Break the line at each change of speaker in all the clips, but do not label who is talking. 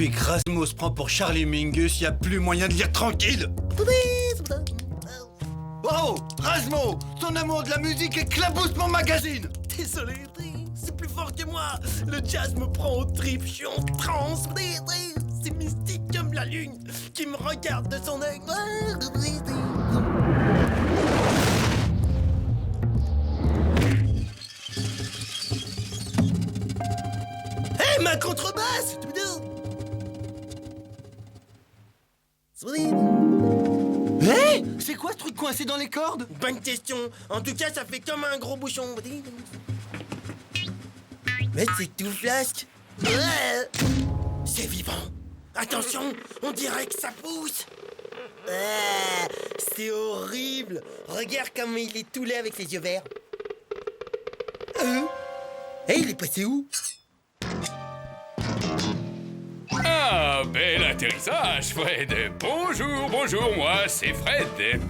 Depuis que Rasmo se prend pour Charlie Mingus, y a plus moyen de lire tranquille. Oh, Rasmo, ton amour de la musique éclabousse mon magazine.
Désolé, c'est plus fort que moi. Le jazz me prend aux tripes, je suis en transe. C'est mystique comme la lune qui me regarde de son œil. Hé, ma contrebasse!
Hé, c'est quoi ce truc coincé dans les cordes?
Bonne question. En tout cas, ça fait comme un gros bouchon. Mais c'est tout flasque. C'est vivant. Attention, on dirait que ça pousse. C'est horrible. Regarde comme il est tout laid avec ses yeux verts. Il est passé où?
Ah, bel atterrissage, Fred. Bonjour, bonjour, moi, c'est Fred.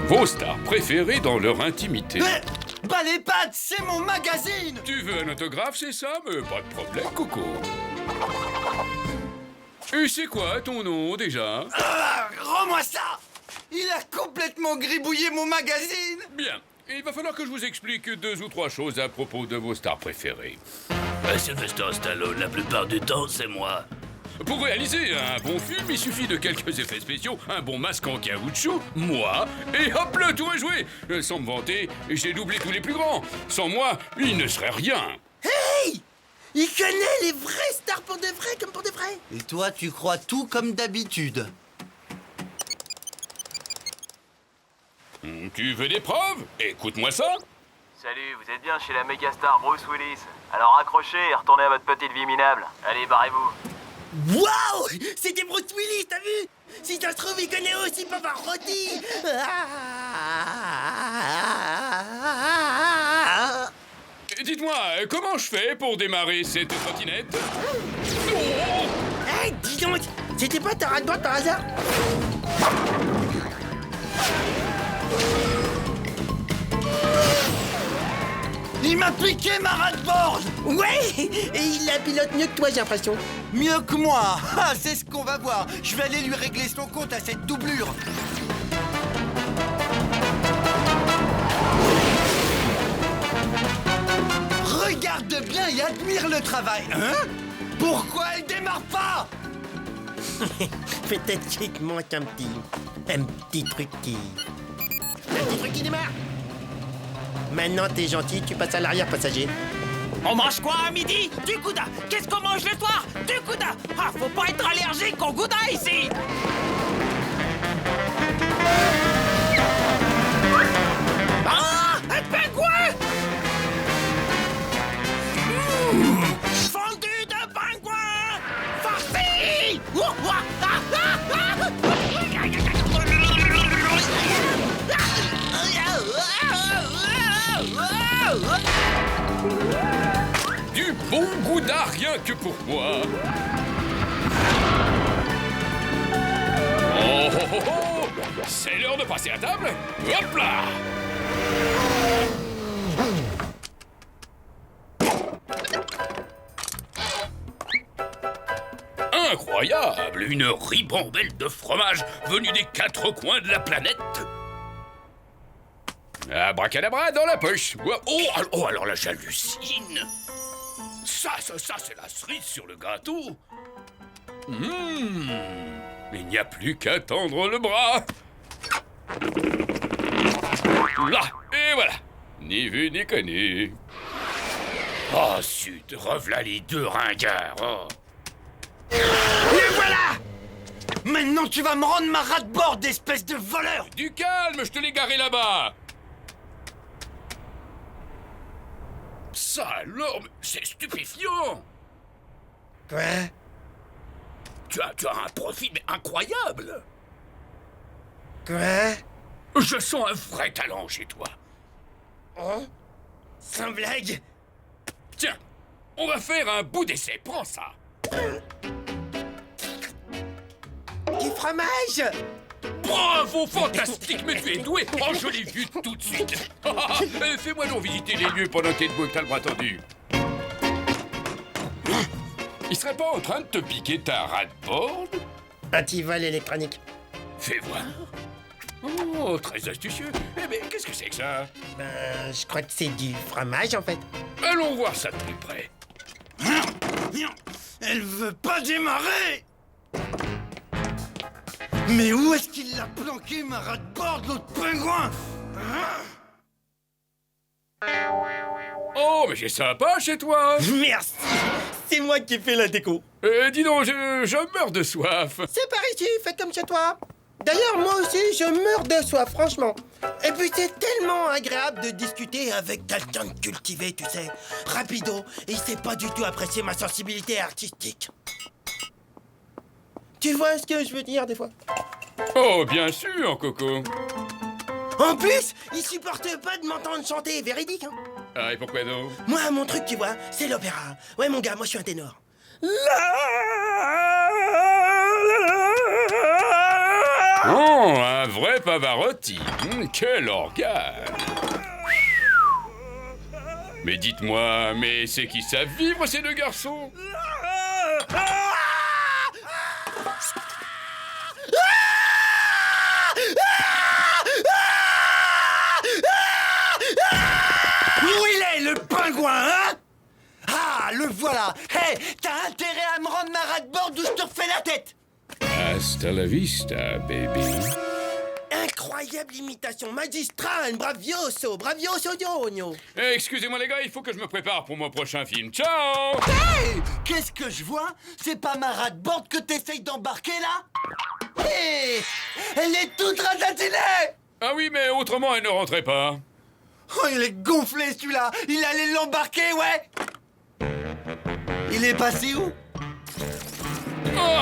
Vos stars préférées dans leur intimité.
Bah les pattes, c'est mon magazine.
Tu veux un autographe, c'est ça? Mais pas de problème, Coco. Et c'est quoi ton nom, déjà?
Rends-moi ça. Il a complètement gribouillé mon magazine.
Bien. Il va falloir que je vous explique 2 ou 3 choses à propos de vos stars préférées.
Sylvester Stallone, la plupart du temps, c'est moi.
Pour réaliser un bon film, il suffit de quelques effets spéciaux, un bon masque en caoutchouc, moi, et hop, le tour est joué. Sans me vanter, j'ai doublé tous les plus grands. Sans moi, il ne serait rien.
Hey! Il connaît les vraies stars pour de vrai comme pour de vrai.
Et toi, tu crois tout comme d'habitude.
Tu veux des preuves? Écoute-moi ça.
Salut, vous êtes bien chez la méga star Bruce Willis. Alors accrochez et retournez à votre petite vie minable. Allez, barrez-vous.
Waouh! C'était Bruce Willis, t'as vu? Si ça se trouve, il connaît aussi Pavarotti.
Dites-moi, comment je fais pour démarrer cette trottinette?
Hey, dis donc, c'était pas ta rade-boîte par hasard?
Il m'a piqué ma rade-board.
Ouais! Et il la pilote mieux que toi, j'ai l'impression.
Mieux que moi. Ah, c'est ce qu'on va voir. Je vais aller lui régler son compte à cette doublure. Regarde bien et admire le travail. Hein? Pourquoi elle démarre pas?
Peut-être qu'il te manque un petit truc qui... Un petit truc qui démarre. Maintenant, t'es gentil, tu passes à l'arrière passager.
On mange quoi à midi? Du gouda. Qu'est-ce qu'on mange le soir? Du gouda. Ah, faut pas être allergique au gouda ici. Ah, un pingouin. Fondu de pingouin. Farci.
Du bon gouda rien que pour moi. Oh, oh, oh, oh. C'est l'heure de passer à table. Hop là. Incroyable! Une ribambelle de fromage venue des 4 coins de la planète. Abracadabra dans la poche. Oh, alors là, j'hallucine. Ça, c'est la cerise sur le gâteau. Il n'y a plus qu'à tendre le bras. Là, et voilà. Ni vu ni connu. Oh, zut, revoilà les 2 ringards. Oh.
Et voilà! Maintenant, tu vas me rendre ma rade-board, espèce de voleur!
Du calme, je te l'ai garé là-bas. Ça alors, c'est stupéfiant.
Quoi?
Tu as un profil mais incroyable.
Quoi?
Je sens un vrai talent chez toi.
Oh? Sans blague?
Tiens, on va faire un bout d'essai, prends ça.
Du fromage?
Bravo, fantastique, mais tu es doué. Oh, je l'ai vu tout de suite. Fais-moi donc visiter les lieux pendant que t'es debout et que t'as le bras tendu. Il serait pas en train de te piquer ta radboard?
Antivol électronique.
Fais voir. Oh, très astucieux. Eh ben, qu'est-ce que c'est que ça?
Ben, je crois que c'est du fromage en fait.
Allons voir ça de plus près.
Elle veut pas démarrer. Mais où est-ce qu'il l'a planqué, ma rat-de-bord, l'autre pingouin?
Oh, mais c'est sympa chez toi.
Merci. C'est moi qui ai fait la déco.
Dis donc, je meurs de soif.
C'est par ici, faites comme chez toi. D'ailleurs, moi aussi, je meurs de soif, franchement. Et puis, c'est tellement agréable de discuter avec quelqu'un de cultivé, tu sais. Rapido, et il sait pas du tout apprécier ma sensibilité artistique. Tu vois ce que je veux dire, des fois?
Oh, bien sûr, Coco.
En plus, il supporte pas de m'entendre chanter, véridique, hein.
Ah, et pourquoi donc?
Moi, mon truc, tu vois, c'est l'opéra. Ouais, mon gars, moi, je suis un ténor.
Oh, un vrai Pavarotti. Quel organe. Mais dites-moi, mais c'est qui savent vivre, ces deux garçons?
Où il est, le pingouin, hein? Ah, le voilà. Hé, t'as intérêt à me rendre ma rat-de-bord ou je te refais la tête.
Hasta la vista, baby.
Incroyable imitation magistrale, bravioso, bravioso, Dionio.
Excusez-moi les gars, il faut que je me prépare pour mon prochain film. Ciao!
Hé, qu'est-ce que je vois? C'est pas ma rat-de-bord que t'essayes d'embarquer, là? Hé, elle est toute ratatinée.
Ah oui, mais autrement, elle ne rentrait pas.
Oh, il est gonflé, celui-là. Il allait l'embarquer, ouais. Il est passé où?
Oh,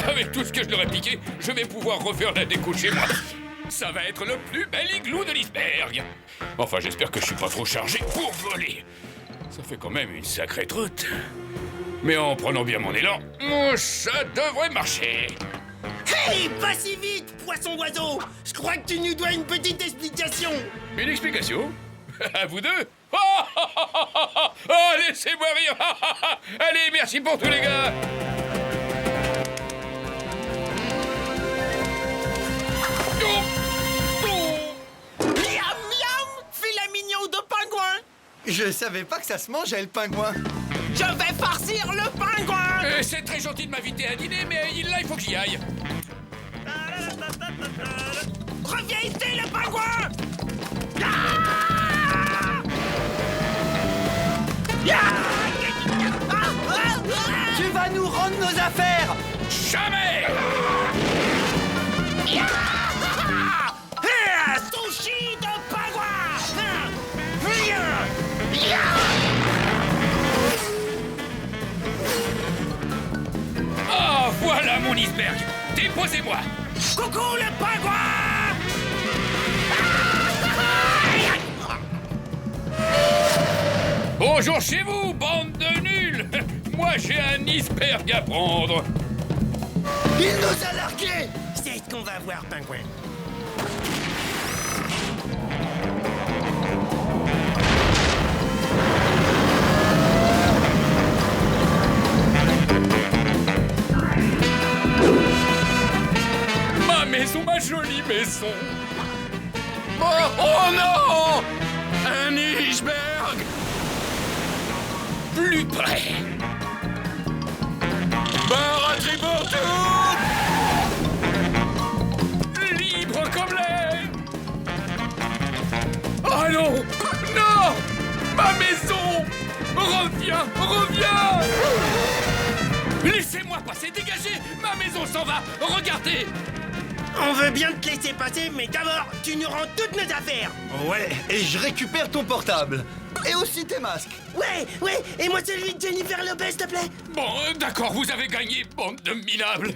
avec tout ce que je leur ai piqué, je vais pouvoir refaire la déco chez moi. Ça va être le plus bel igloo de l'iceberg. Enfin, j'espère que je suis pas trop chargé pour voler. Ça fait quand même une sacrée trotte. Mais en prenant bien mon élan, ça devrait marcher.
Hey, pas si vite, poisson oiseau. Je crois que tu nous dois une petite explication.
Une explication? À vous deux? Oh, laissez-moi rire. Allez, merci pour tous les gars.
Miam, miam. Filet mignon de pingouin.
Je savais pas que ça se mangeait, le pingouin.
Je vais farcir le pingouin.
C'est très gentil de m'inviter à dîner, mais là, il faut que j'y aille.
Reviens ici, le pingouin.
Tu vas nous rendre nos affaires.
Jamais!
Sushi de pingouin.
Ah, voilà mon iceberg. Déposez-moi.
Coucou, le pingouin.
Bonjour chez vous, bande de nuls. Moi, j'ai un iceberg à prendre.
Il nous a largués.
C'est ce qu'on va voir, pingouin.
Ma maison, ma jolie maison. Oh non! Un iceberg! Plus près! Baraterie pour toutes! Libre comme l'air! Oh non! Non! Ma maison! Reviens! Reviens! Laissez-moi passer! Dégagez! Ma maison s'en va! Regardez!
On veut bien te laisser passer, mais d'abord, tu nous rends toutes nos affaires.
Ouais, et je récupère ton portable. Et aussi tes masques.
Ouais, et moi celui de Jennifer Lopez, s'il te plaît.
Bon, d'accord, vous avez gagné, bande de minables!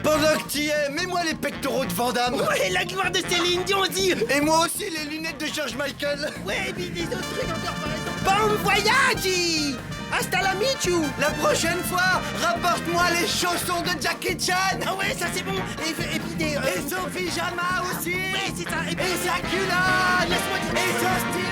Pendant que t'y es, mets-moi les pectoraux de Van Damme.
Ouais, la gloire de Céline Dion aussi.
Et moi aussi les lunettes de George Michael.
Ouais, et puis des autres trucs encore par exemple. Bon voyage. À Hasta la michou.
La prochaine fois, rapporte-moi les chaussons de Jackie Chan.
Ah ouais, ça c'est bon. Et puis des...
Et son pyjama aussi.
Ouais, c'est ça. Et puis...
Et sa culotte.
Laisse-moi dire.
Et son style.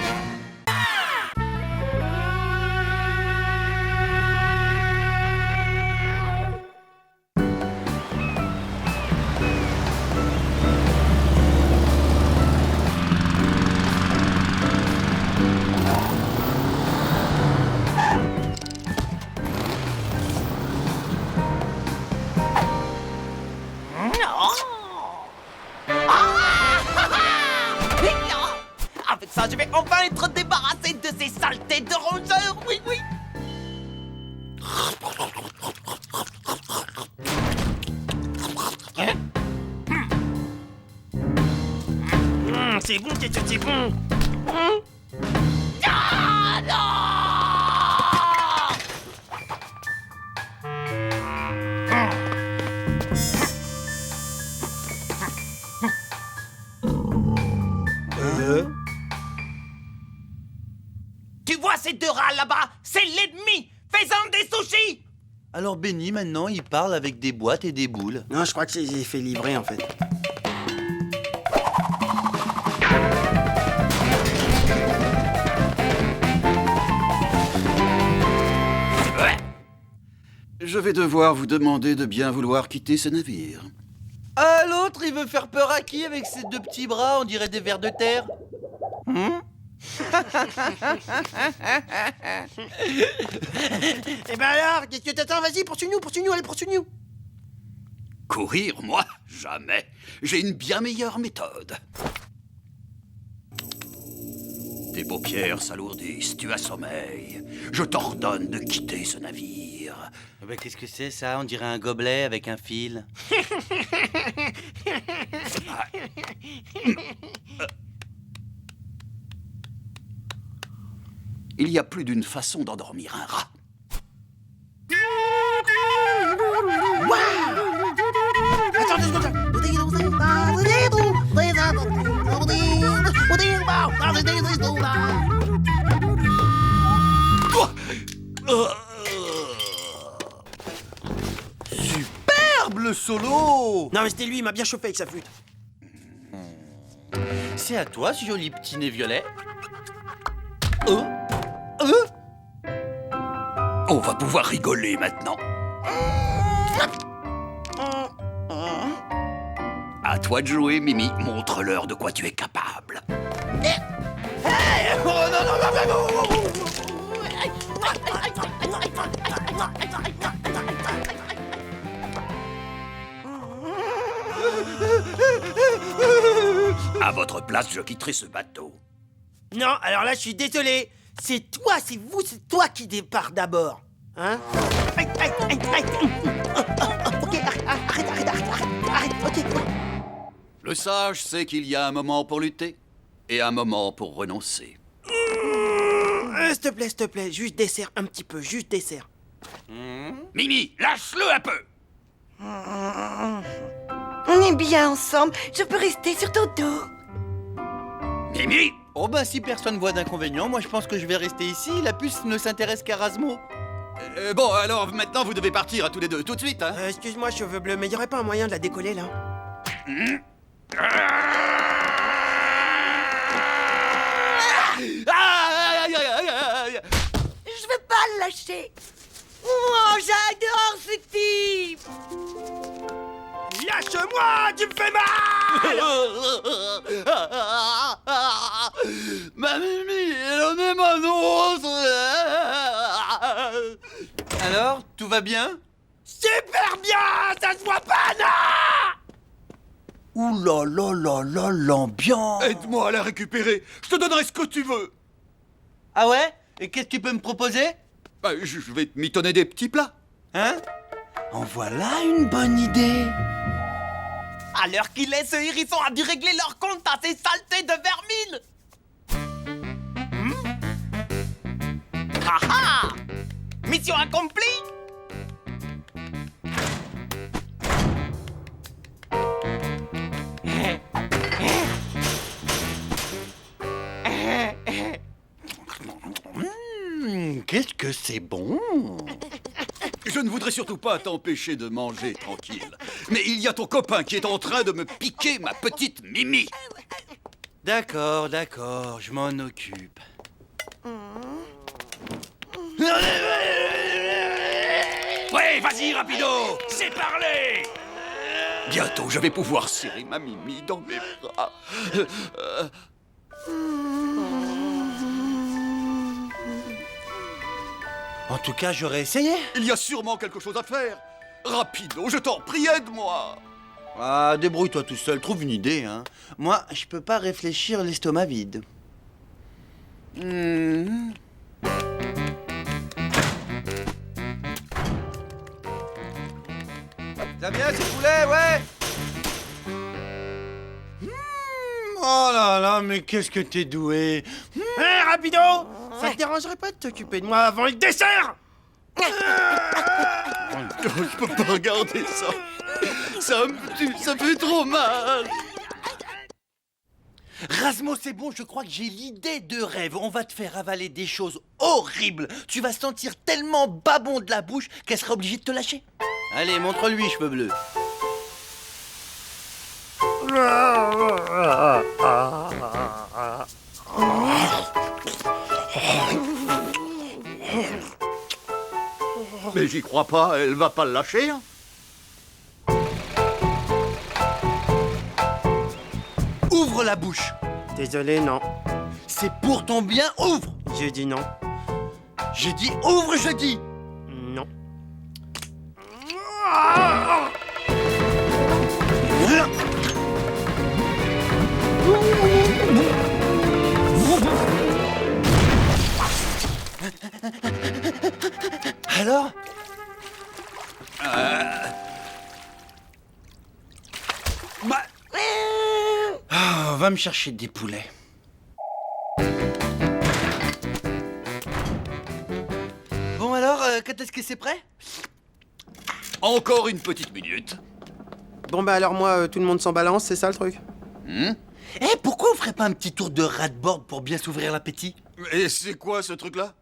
Avec ça, je vais enfin être débarrassé de ces saletés de rongeurs. Oui, oui.
C'est bon, c'est bon.
Ah non! Tu vois ces deux rats là-bas? C'est l'ennemi! Fais-en des sushis!
Alors Benny, maintenant, il parle avec des boîtes et des boules.
Non, je crois que j'ai fait livrer en fait.
Je vais devoir vous demander de bien vouloir quitter ce navire.
Ah, l'autre, il veut faire peur à qui avec ses deux petits bras, on dirait des vers de terre?
Eh ben alors, qu'est-ce que t'attends? Vas-y, poursuis-nous, allez, poursuis-nous.
Courir, moi? Jamais. J'ai une bien meilleure méthode. Tes paupières s'alourdissent, tu as sommeil. Je t'ordonne de quitter ce navire.
Bah, qu'est-ce que c'est ça? On dirait un gobelet avec un fil.
Il y a plus d'une façon d'endormir un rat.
Attends 2 secondes.
Superbe le solo!
Non mais c'était lui, il m'a bien chauffé avec sa flûte.
C'est à toi, ce joli petit nez violet.
On va pouvoir rigoler maintenant. À toi de jouer, Mimi. Montre-leur de quoi tu es capable. À votre place, je quitterai ce bateau.
Non, alors là, je suis désolé. C'est toi qui départ d'abord. Hein? Ok, arrête, ok.
Le sage sait qu'il y a un moment pour lutter et un moment pour renoncer.
S'il te plaît, juste dessert un petit peu, juste dessert.
Mimi, lâche-le un peu.
On est bien ensemble, je peux rester sur ton dos.
Mimi!
Oh bah si personne voit d'inconvénient, moi je pense que je vais rester ici. La puce ne s'intéresse qu'à Rasmo.
Bon, alors maintenant vous devez partir à tous les deux, tout de suite, hein?
Excuse-moi, cheveux bleus, mais y aurait pas un moyen de la décoller là?
Je veux pas le lâcher. Oh, j'adore ce type.
Lâche-moi, tu me fais mal!
Ma Mimi, elle en est ma
Alors, tout va bien?
Super bien, ça se voit pas, non!
Ouh là là là là, l'ambiance!
Aide-moi à la récupérer, je te donnerai ce que tu veux.
Ah ouais? Et qu'est-ce que tu peux me proposer?
Bah, je vais te mitonner des petits plats.
Hein? En voilà une bonne idée!
À l'heure qu'il est, ce hérisson a dû régler leur compte à ces saletés de vermine. Ah ah! Mission accomplie!
qu'est-ce que c'est bon!
Je ne voudrais surtout pas t'empêcher de manger tranquille. Mais il y a ton copain qui est en train de me piquer ma petite Mimi.
D'accord, d'accord, je m'en occupe.
Ouais, vas-y, rapido! C'est parlé! Bientôt, je vais pouvoir serrer ma Mimi dans mes bras.
En tout cas, j'aurais essayé.
Il y a sûrement quelque chose à faire. Rapido, je t'en prie, aide-moi.
Ah, débrouille-toi tout seul, trouve une idée, hein. Moi, je peux pas réfléchir l'estomac vide. Ça vient, ces poulets, ouais. Oh là là, mais qu'est-ce que t'es doué.
Hé, Rapido! Ça te dérangerait pas de t'occuper de moi avant le dessert?
Je peux pas regarder ça. Ça me tue, ça fait trop mal.
Razmo, c'est bon, je crois que j'ai l'idée de rêve. On va te faire avaler des choses horribles. Tu vas sentir tellement babon de la bouche qu'elle sera obligée de te lâcher. Allez, montre-lui, cheveux bleus.
Mais j'y crois pas, elle va pas le lâcher. Hein.
Ouvre la bouche.
Désolé, non.
C'est pour ton bien, ouvre.
J'ai dit non.
J'ai dit ouvre, je dis.
Non.
Alors? Ah, va me chercher des poulets. Bon alors, quand est-ce que c'est prêt?
Encore une petite minute.
Bon bah alors moi, tout le monde s'en balance, c'est ça le truc?
Eh, pourquoi on ferait pas un petit tour de rat-board pour bien s'ouvrir l'appétit?
Et c'est quoi ce truc-là?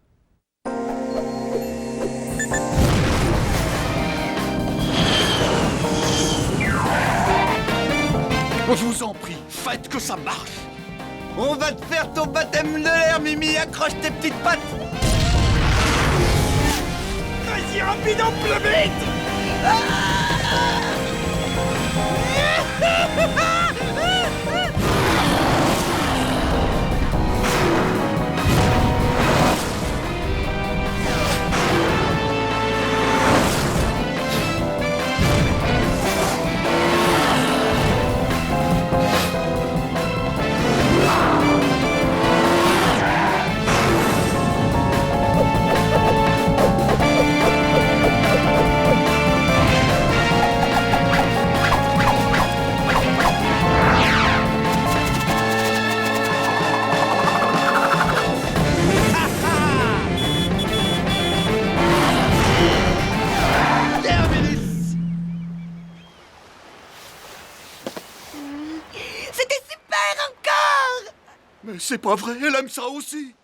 Je vous en prie, faites que ça marche.
On va te faire ton baptême de l'air, Mimi, accroche tes petites pattes.
Vas-y, Rapido, plus vite!
C'était super encore!
Mais c'est pas vrai, elle aime ça aussi.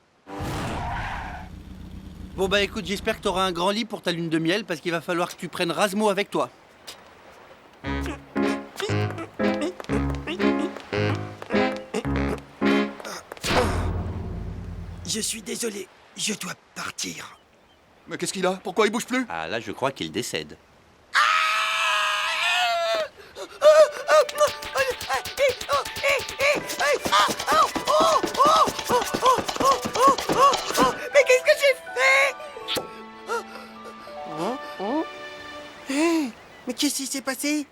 Bon bah écoute, j'espère que t'auras un grand lit pour ta lune de miel parce qu'il va falloir que tu prennes Razmo avec toi.
Je suis désolé, je dois partir.
Mais qu'est-ce qu'il a? Pourquoi il bouge plus?
Ah là, je crois qu'il décède.
Mais qu'est-ce que j'ai fait?
Hé, mais qu'est-ce qui s'est passé?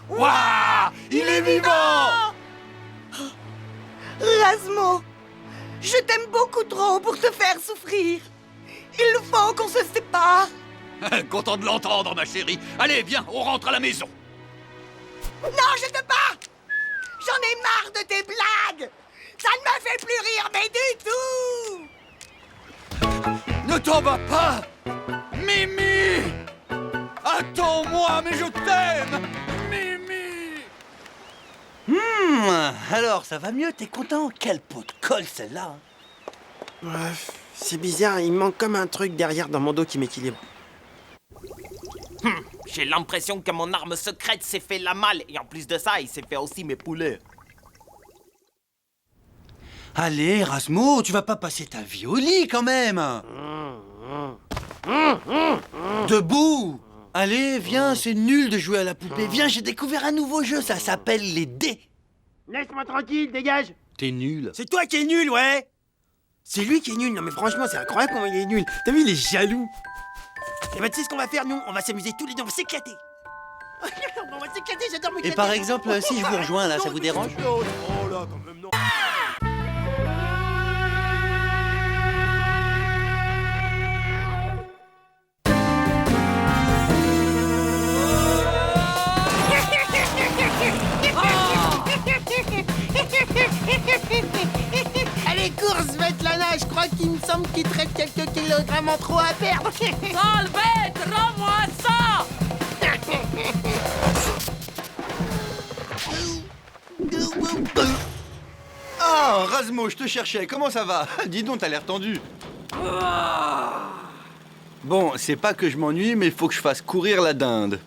Waouh! Il est vivant!
Razmo, je t'aime beaucoup trop pour te faire souffrir. Il faut qu'on se sépare.
Content de l'entendre, ma chérie. Allez, viens, on rentre à la maison.
Non, je te bats. J'en ai marre de tes blagues. Ça ne me fait plus rire, mais du tout.
Ne t'en vas pas! Mimi! Attends-moi, mais je t'aime! Mimi!
Alors, ça va mieux, t'es content? Quelle peau de colle celle-là, hein.
Ouais, C'est bizarre, il manque comme un truc derrière dans mon dos qui m'équilibre.
J'ai l'impression que mon arme secrète s'est fait la malle. Et en plus de ça, il s'est fait aussi mes poulets.
Allez, Erasmo, tu vas pas passer ta vie au lit quand même. Debout. Allez, viens, c'est nul de jouer à la poupée. Viens, j'ai découvert un nouveau jeu, ça s'appelle les dés.
Laisse-moi tranquille, dégage.
T'es nul.
C'est toi qui es nul, ouais. C'est lui qui est nul. Non mais franchement, c'est incroyable comment il est nul. T'as vu, il est jaloux. Et bah tu sais ce qu'on va faire, nous? On va s'amuser tous les deux, on va s'éclater. On va s'éclater, j'adore m'éclater.
Et par exemple, si je vous rejoins là, ça vous dérange?
Oh là, quand même, non. Allez, course, Svetlana, je crois qu'il me semble qu'il te reste quelques kilogrammes en trop à perdre.
Salvette, rends-moi ça!
Ah, Rasmo, je te cherchais, comment ça va? Dis donc, t'as l'air tendu. Bon, c'est pas que je m'ennuie, mais il faut que je fasse courir la dinde.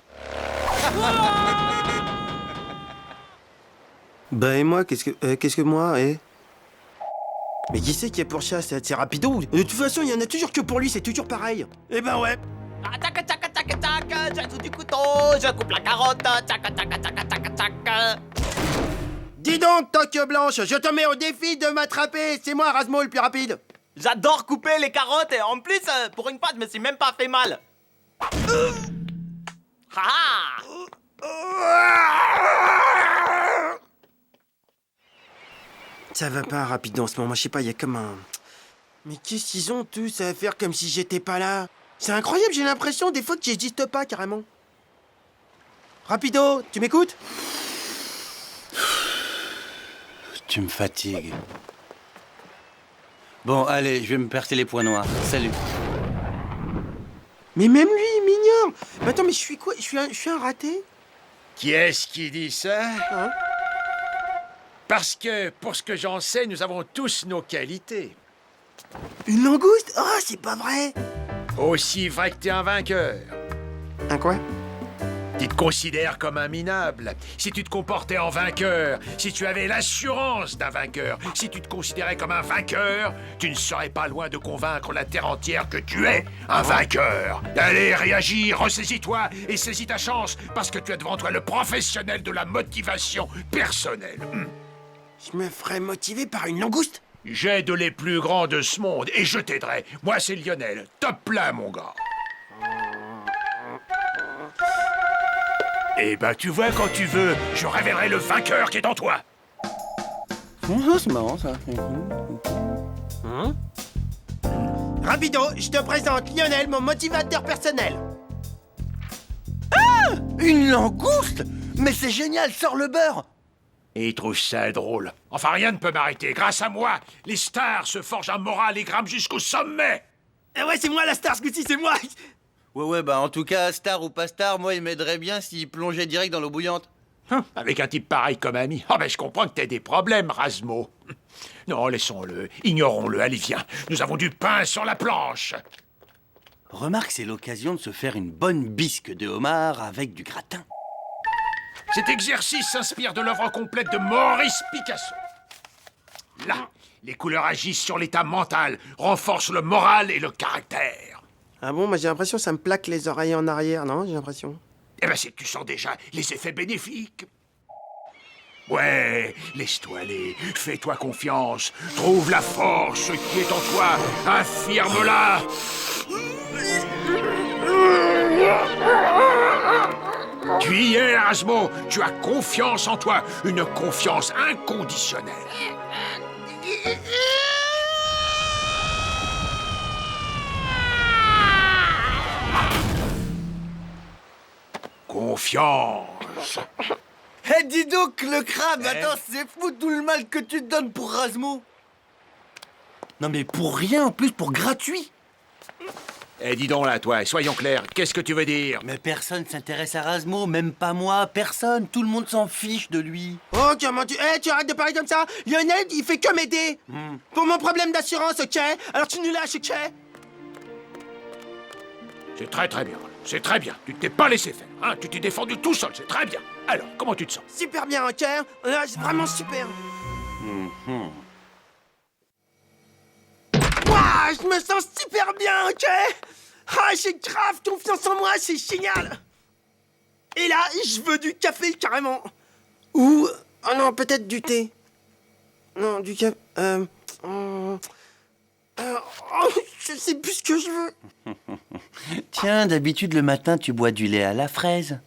Bah et moi, qu'est-ce que moi, Mais qui c'est qui est pour chat? C'est Rapido? De toute façon, il y en a toujours que pour lui, c'est toujours pareil. Eh ben ouais.
Tac, tac, tac, tac, tac, j'ajoute du couteau, je coupe la carotte, tac, tac, tac, tac, tac, tac.
Dis donc, Toque Blanche, je te mets au défi de m'attraper. C'est moi, Rasmo, le plus rapide.
J'adore couper les carottes et en plus, pour une fois, je me suis même pas fait mal. Ha!
Ça va pas rapide en ce moment, je sais pas, il y a comme un... Mais qu'est-ce qu'ils ont tous à faire comme si j'étais pas là? C'est incroyable, j'ai l'impression des fois que j'existe pas carrément. Rapido, tu m'écoutes?
Tu me fatigues. Bon, allez, je vais me percer les points noirs. Salut.
Mais même lui, il m'ignore. Mais attends, mais je suis quoi? Je suis un raté?
Qui est-ce qui dit ça?
Hein?
Parce que, pour ce que j'en sais, nous avons tous nos qualités.
Une langouste? Oh, c'est pas vrai.
Aussi vrai que t'es un vainqueur.
Un quoi?
Tu te considères comme un minable. Si tu te comportais en vainqueur, si tu avais l'assurance d'un vainqueur, si tu te considérais comme un vainqueur, tu ne serais pas loin de convaincre la terre entière que tu es un vainqueur. Allez, réagis, ressaisis-toi et saisis ta chance, parce que tu as devant toi le professionnel de la motivation personnelle.
Je me ferais motiver par une langouste?
J'aide les plus grands de ce monde et je t'aiderai. Moi, c'est Lionel. Top là, mon gars. Eh ben, tu vois, quand tu veux, je révélerai le vainqueur qui est en toi.
C'est marrant, ça.
Rapido, je te présente Lionel, mon motivateur personnel.
Ah! Une langouste? Mais c'est génial, sors le beurre.
Et il trouve ça drôle. Enfin, rien ne peut m'arrêter. Grâce à moi, les stars se forgent un moral et grimpent jusqu'au sommet.
Eh ouais, c'est moi la star, ce coup-ci, c'est moi.
Ouais, bah en tout cas, star ou pas star, moi il m'aiderait bien s'il plongeait direct dans l'eau bouillante.
Avec un type pareil comme ami. Ah ben je comprends que t'aies des problèmes, Rasmo. Non, laissons-le, ignorons-le, allez viens. Nous avons du pain sur la planche.
Remarque, c'est l'occasion de se faire une bonne bisque de homard avec du gratin.
Cet exercice s'inspire de l'œuvre complète de Maurice Picasso. Là, les couleurs agissent sur l'état mental, renforcent le moral et le caractère.
Ah bon, moi j'ai l'impression que ça me plaque les oreilles en arrière, non? J'ai l'impression.
Eh ben c'est que tu sens déjà les effets bénéfiques. Ouais, laisse-toi aller, fais-toi confiance, trouve la force qui est en toi, affirme-la. Tu y es, Erasmo, tu as confiance en toi, une confiance inconditionnelle. Confiance.
Eh, dis donc, le crabe, attends, c'est fou tout le mal que tu te donnes pour Rasmo. Non mais pour rien, en plus, pour gratuit.
Eh, dis donc là, toi, soyons clairs, qu'est-ce que tu veux dire?
Mais personne s'intéresse à Rasmo, même pas moi, personne. Tout le monde s'en fiche de lui.
Oh, comment tu... tu arrêtes de parler comme ça. Lionel, il fait que m'aider. Pour mon problème d'assurance, ok? Alors tu nous lâches, ok?
C'est très bien, c'est très bien. Tu t'es pas laissé faire, hein? Tu t'es défendu tout seul, c'est très bien. Alors, comment tu te sens?
Super bien, ok? Là, c'est vraiment super. Ouah, je me sens super bien, ok? Ah, j'ai grave confiance en moi, c'est génial. Et là, je veux du café, carrément. Ou... Oh non, peut-être du thé. Non, du café... je sais plus ce que je veux.
Tiens, d'habitude, le matin, tu bois du lait à la fraise.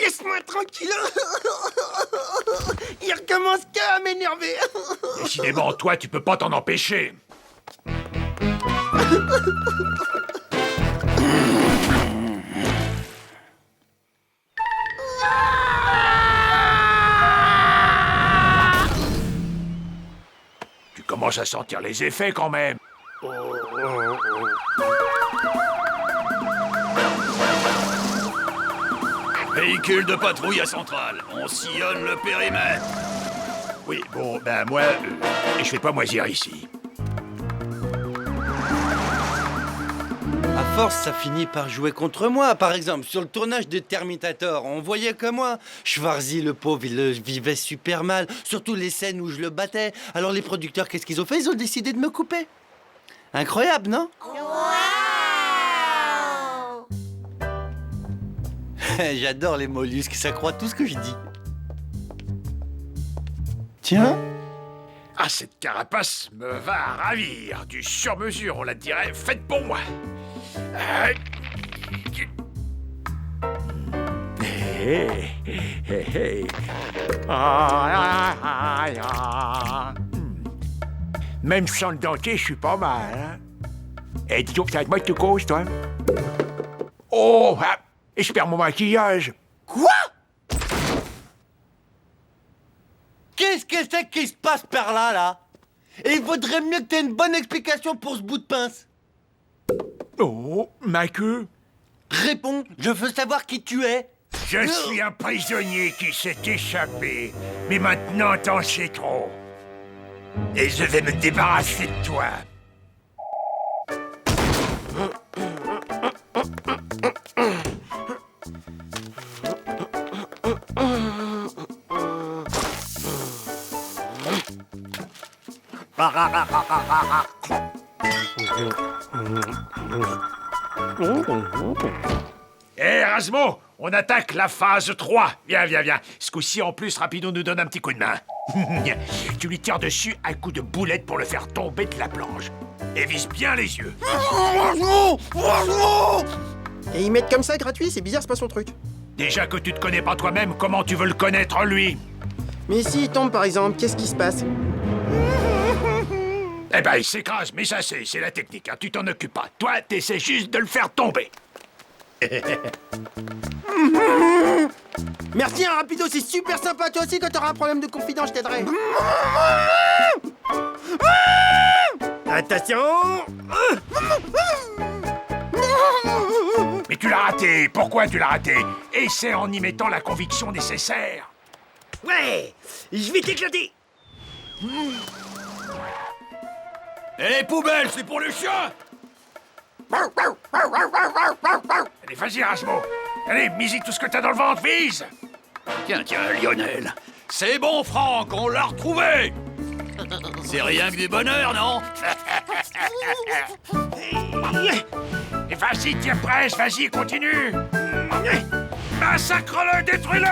Laisse-moi tranquille. Il recommence qu'à m'énerver.
Décidément, toi, tu peux pas t'en empêcher. Tu commences à sentir les effets quand même.
Véhicule de patrouille à Centrale. On sillonne le périmètre.
Oui, bon, ben moi, je fais pas moisir ici.
À force, ça finit par jouer contre moi. Par exemple, sur le tournage de Terminator, on voyait que moi. Schwarzy, le pauvre, il le vivait super mal. Surtout les scènes où je le battais. Alors les producteurs, qu'est-ce qu'ils ont fait? Ils ont décidé de me couper. Incroyable, non? J'adore les mollusques, ça croit tout ce que je dis. Tiens.
Ah, cette carapace me va ravir. Du sur-mesure, on la dirait, faite pour moi. Même sans le dentier, je suis pas mal, hein? Eh, dis donc, ça te moi que tu causes, toi? Oh, ah, et je perds mon maquillage.
Quoi? Qu'est-ce que c'est qui se passe par là, là? Et il vaudrait mieux que t'aies une bonne explication pour ce bout de pince.
Oh, ma queue.
Réponds, je veux savoir qui tu es.
Je suis un prisonnier qui s'est échappé, mais maintenant t'en sais trop. Et je vais me débarrasser de toi. Hé, Rasmo, on attaque la phase 3. Viens. Ce coup-ci, en plus, Rapido nous donne un petit coup de main. Tu lui tires dessus un coup de boulette pour le faire tomber de la planche. Et vise bien les yeux.
Et ils mettent comme ça gratuit, c'est bizarre, c'est pas son truc.
Déjà que tu te connais pas toi-même, comment tu veux le connaître, lui?
Mais s'il tombe par exemple, qu'est-ce qui se passe?
Eh ben, il s'écrase, mais ça, c'est la technique, hein. Tu t'en occupes pas. Toi, t'essaies juste de le faire tomber.
Merci, hein, Rapido, c'est super sympa. Toi aussi, quand t'auras un problème de confidence, je t'aiderai. Attention.
Mais tu l'as raté. Pourquoi tu l'as raté? Et c'est en y mettant la conviction nécessaire.
Ouais, je vais t'éclater.
Et les poubelles, c'est pour les chiens.
Allez, vas-y, Rasmo. Allez, mise tout ce que t'as dans le ventre, vise.
Tiens, Lionel. C'est bon, Franck, on l'a retrouvé. C'est rien que du bonheur, non?
Et vas-y, tire presse, vas-y, continue. Massacre-le, détruis-le.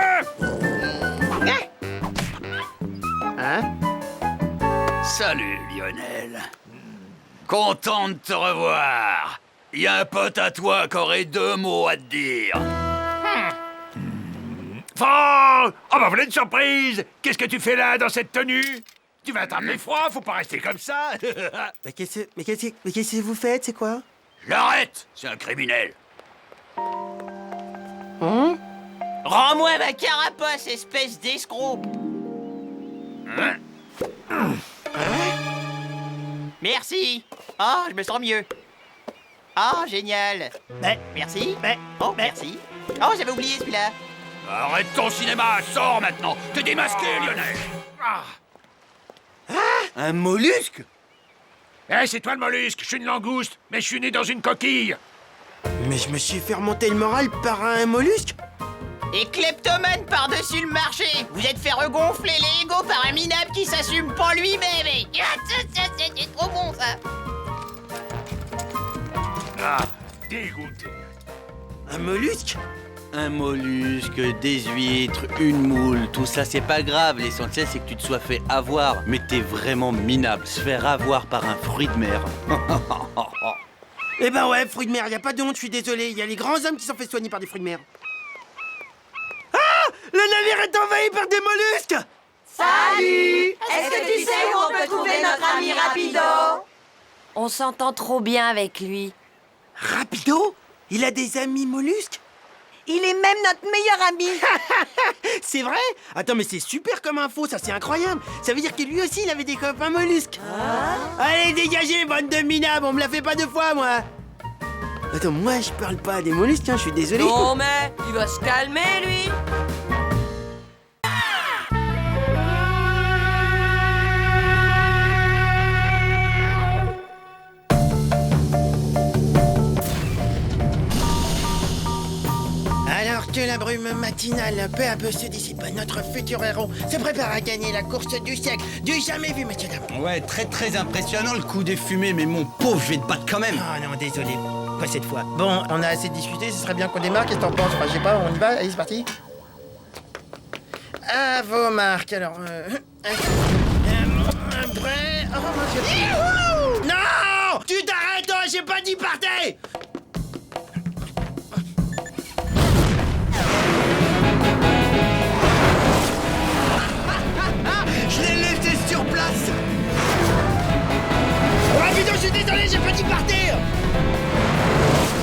Hein?
Salut, Lionel. Content de te revoir. Il y a un pote à toi qui aurait 2 mots à te dire.
Franck! Oh, bah voilà une surprise! Qu'est-ce que tu fais là, dans cette tenue? Tu vas attraper froid, faut pas rester comme ça!
Mais qu'est-ce que vous faites, c'est quoi?
Je l'arrête! C'est un criminel.
Rends-moi ma carapace, espèce d'escroc. Merci. Ah, je me sens mieux. Ah, génial. Merci. Oh, merci. Oh, j'avais oublié celui-là.
Arrête ton cinéma, sors maintenant. T'es démasqué, Lionel.
Un mollusque?
Eh, c'est toi le mollusque, je suis une langouste, mais je suis né dans une coquille.
Mais je me suis fait remonter le moral par un mollusque.
Et kleptomane par-dessus le marché. Vous êtes fait regonfler les égos par un minable qui s'assume pas lui-même. C'est trop bon, ça.
Ah, dégoûté.
Un mollusque?
Un mollusque, des huîtres, une moule, tout ça c'est pas grave. L'essentiel c'est que tu te sois fait avoir. Mais t'es vraiment minable, se faire avoir par un fruit de mer.
Eh ben ouais, fruits de mer, y a pas de honte, je suis désolé. Il y a les grands hommes qui sont fait soigner par des fruits de mer. Ah! Le navire est envahi par des mollusques!
Salut! Est-ce que tu sais où on peut trouver notre ami Rapido?
On s'entend trop bien avec lui.
Rapido? Il a des amis mollusques?
Il est même notre meilleur ami.
C'est vrai? Attends, mais c'est super comme info, ça c'est incroyable. Ça veut dire que lui aussi il avait des copains mollusques. Allez, dégagez, bande de minables, on me la fait pas deux fois, moi. Attends, moi je parle pas des mollusques, hein, je suis désolé.
Non mais, il va se calmer lui.
Alors que la brume matinale peu à peu se dissipe, notre futur héros se prépare à gagner la course du siècle, du jamais vu, messieurs dames.
Ouais, très impressionnant le coup des fumées, mais mon pauvre, je vais te battre quand même.
Oh non, désolé, pas cette fois. Bon, on a assez discuté, ce serait bien qu'on démarre, qu'est-ce que t'en penses? Enfin, je sais pas, on y va, allez, c'est parti. À vos marques, alors... prêt... Oh mon Dieu. Non! Tu t'arrêtes, oh, j'ai pas dit partez!
Je l'ai laissé sur place.
Rapido, je suis désolé, j'ai pas dit partir.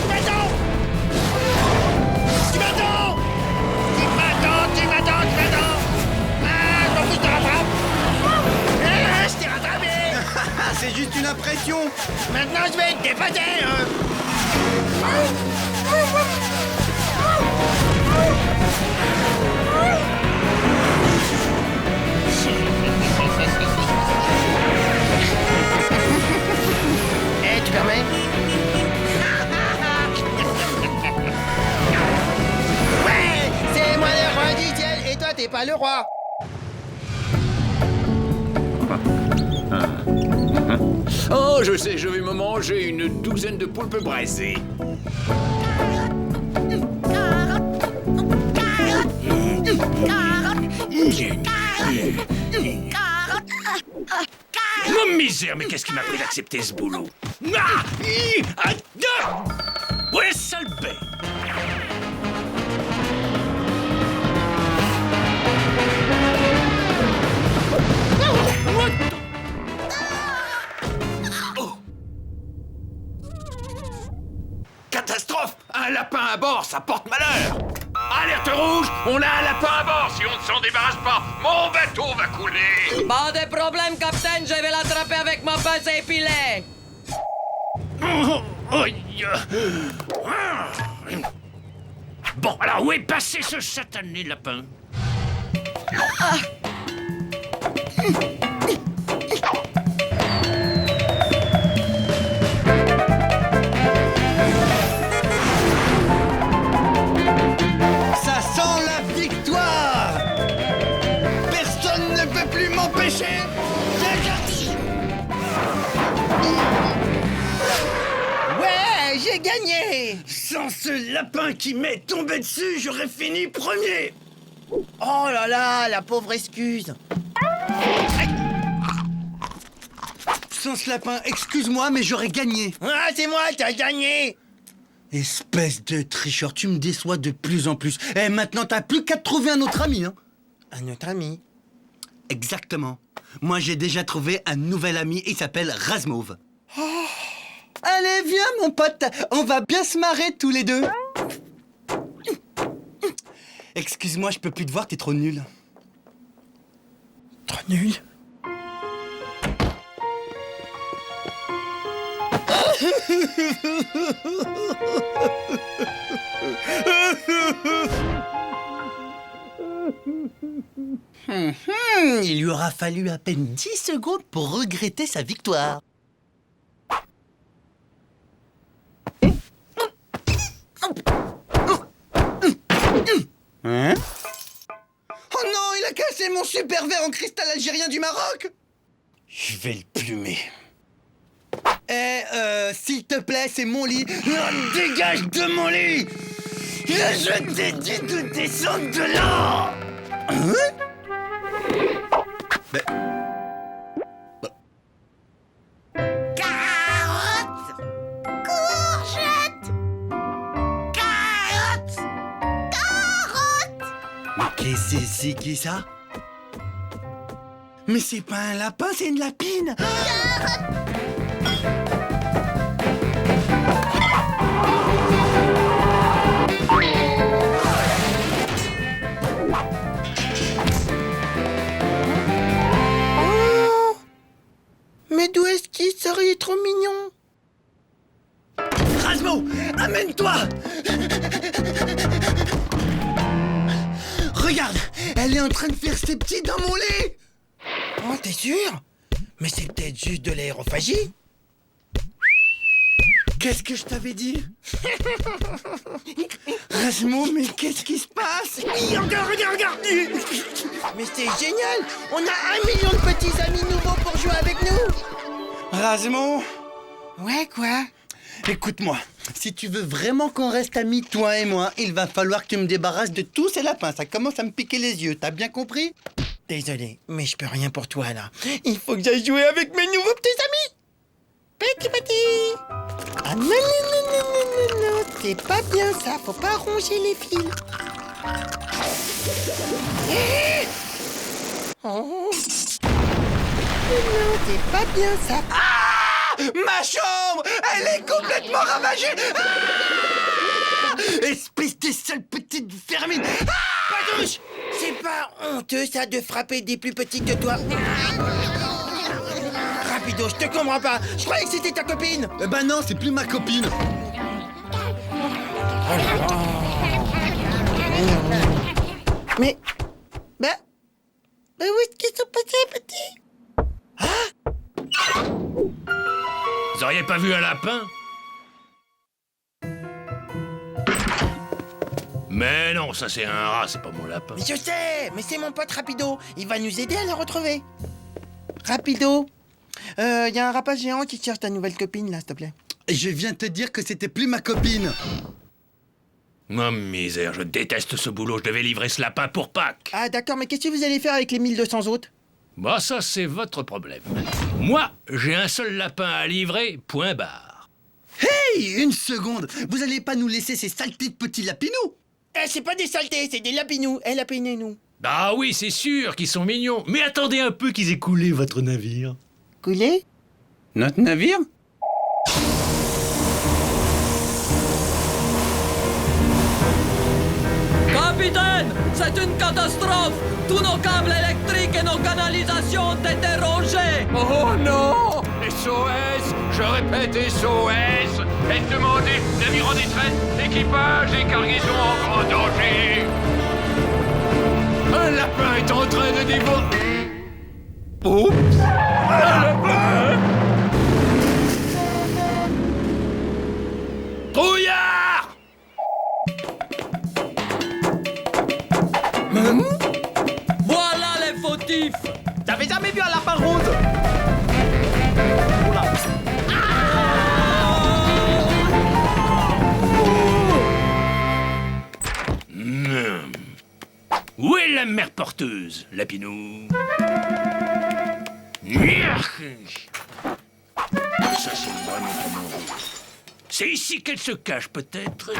Tu m'attends? Tu m'attends? Ah, je m'en fous, je te rattrape. Ah, je t'ai rattrapé.
C'est juste une impression.
Maintenant, je vais te dépasser. Eh, tu permets? Ouais, c'est moi le roi du ciel et toi t'es pas le roi.
Oh, je sais, je vais me manger une douzaine de poulpes braisées.
Ma misère, mais qu'est-ce qui m'a pris d'accepter ce boulot? Ah! Ouais, sale bête!
Catastrophe! Un lapin à bord, ça porte malheur! Alerte rouge! On a un lapin à bord! Si on ne s'en débarrasse pas, mon bateau va couler!
Pas de problème, capitaine, je vais l'attraper avec ma pince à épiler.
Bon, alors où est passé ce satané lapin?
Ça sent la victoire. Personne ne peut plus m'empêcher.
Ouais, j'ai gagné.
Sans ce lapin qui m'est tombé dessus, j'aurais fini premier.
Oh là là, la pauvre excuse.
Sans ce lapin, excuse-moi, mais j'aurais gagné.
Ah, c'est moi qui ai gagné.
Espèce de tricheur, tu me déçois de plus en plus. Et maintenant, t'as plus qu'à te trouver un autre ami, hein.
Un autre ami?
Exactement. Moi, j'ai déjà trouvé un nouvel ami, il s'appelle Razmove. Allez, viens, mon pote, on va bien se marrer tous les deux. Excuse-moi, je peux plus te voir, t'es trop nul.
Trop nul.
Il lui aura fallu à peine 10 secondes pour regretter sa victoire.
Hein? Oh non, il a cassé mon super verre en cristal algérien du Maroc. Je vais le plumer. S'il te plaît, c'est mon lit. Non, dégage de mon lit. Je t'ai dit de descendre de là. Hein?
Carotte! Courgette! Carotte! Carotte!
Mais qu'est-ce que c'est qui ça? Mais c'est pas un lapin, c'est une lapine.
Oh! Mais d'où est-ce qu'il sort? Il est trop mignon.
Rasmo, amène-toi! Regarde, elle est en train de faire ses petits dans mon lit!
Oh, t'es sûr? Mais c'est peut-être juste de l'aérophagie.
Qu'est-ce que je t'avais dit? Rasmo, mais qu'est-ce qui se passe?
Regarde! Mais c'est génial! On a 1 million de petits amis nouveaux pour jouer avec nous!
Rasmo,
Ouais, quoi?
écoute-moi. Si tu veux vraiment qu'on reste amis, toi et moi, il va falloir que tu me débarrasses de tous ces lapins. Ça commence à me piquer les yeux, t'as bien compris?
Désolé, mais je peux rien pour toi, là. Il faut que j'aille jouer avec mes nouveaux petits amis! Petit! Ah non, c'est pas bien ça, faut pas ronger les fils. Oh. Non, c'est pas bien ça.
Ma chambre, elle est complètement ravagée. Espèce de sale petite vermine.
Patouche, c'est pas honteux ça de frapper des plus petits que toi. Rapido, je te comprends pas. Je croyais que c'était ta copine.
Bah non, c'est plus ma copine.
Mais où est-ce qu'ils sont passés, petit?
Vous auriez pas vu un lapin? Mais non, ça c'est un rat, c'est pas mon lapin.
Mais je sais, mais c'est mon pote Rapido. Il va nous aider à le retrouver. Rapido, y a un rapace géant qui cherche ta nouvelle copine, là, s'il te plaît.
Je viens te dire que c'était plus ma copine.
Oh misère, je déteste ce boulot, je devais livrer ce lapin pour Pâques.
Ah d'accord, mais qu'est-ce que vous allez faire avec les 1200 autres?
Bah ça c'est votre problème. Moi, j'ai un seul lapin à livrer, point barre.
Hey, une seconde. Vous allez pas nous laisser ces saletés de petits lapinous?
Eh, c'est pas des saletés, c'est des lapinous. Eh, lapinez-nous.
Bah oui, c'est sûr qu'ils sont mignons, mais attendez un peu qu'ils aient coulé votre navire.
Coulé?
Notre navire?
Capitaine, c'est une catastrophe. Tous nos câbles électriques et nos canalisations ont été rongés.
Oh non! SOS! Je répète SOS! Est demandé, navire en détresse, équipage et cargaison en grand danger! Un lapin est en train de dévorer... Oups! Un lapin!
Trouillard!
Voilà les fautifs.
T'avais jamais vu un lapin rose?
Où est la mère porteuse, Lapinou? Ça, c'est vraiment pas mon rôle. C'est ici qu'elle se cache, peut-être?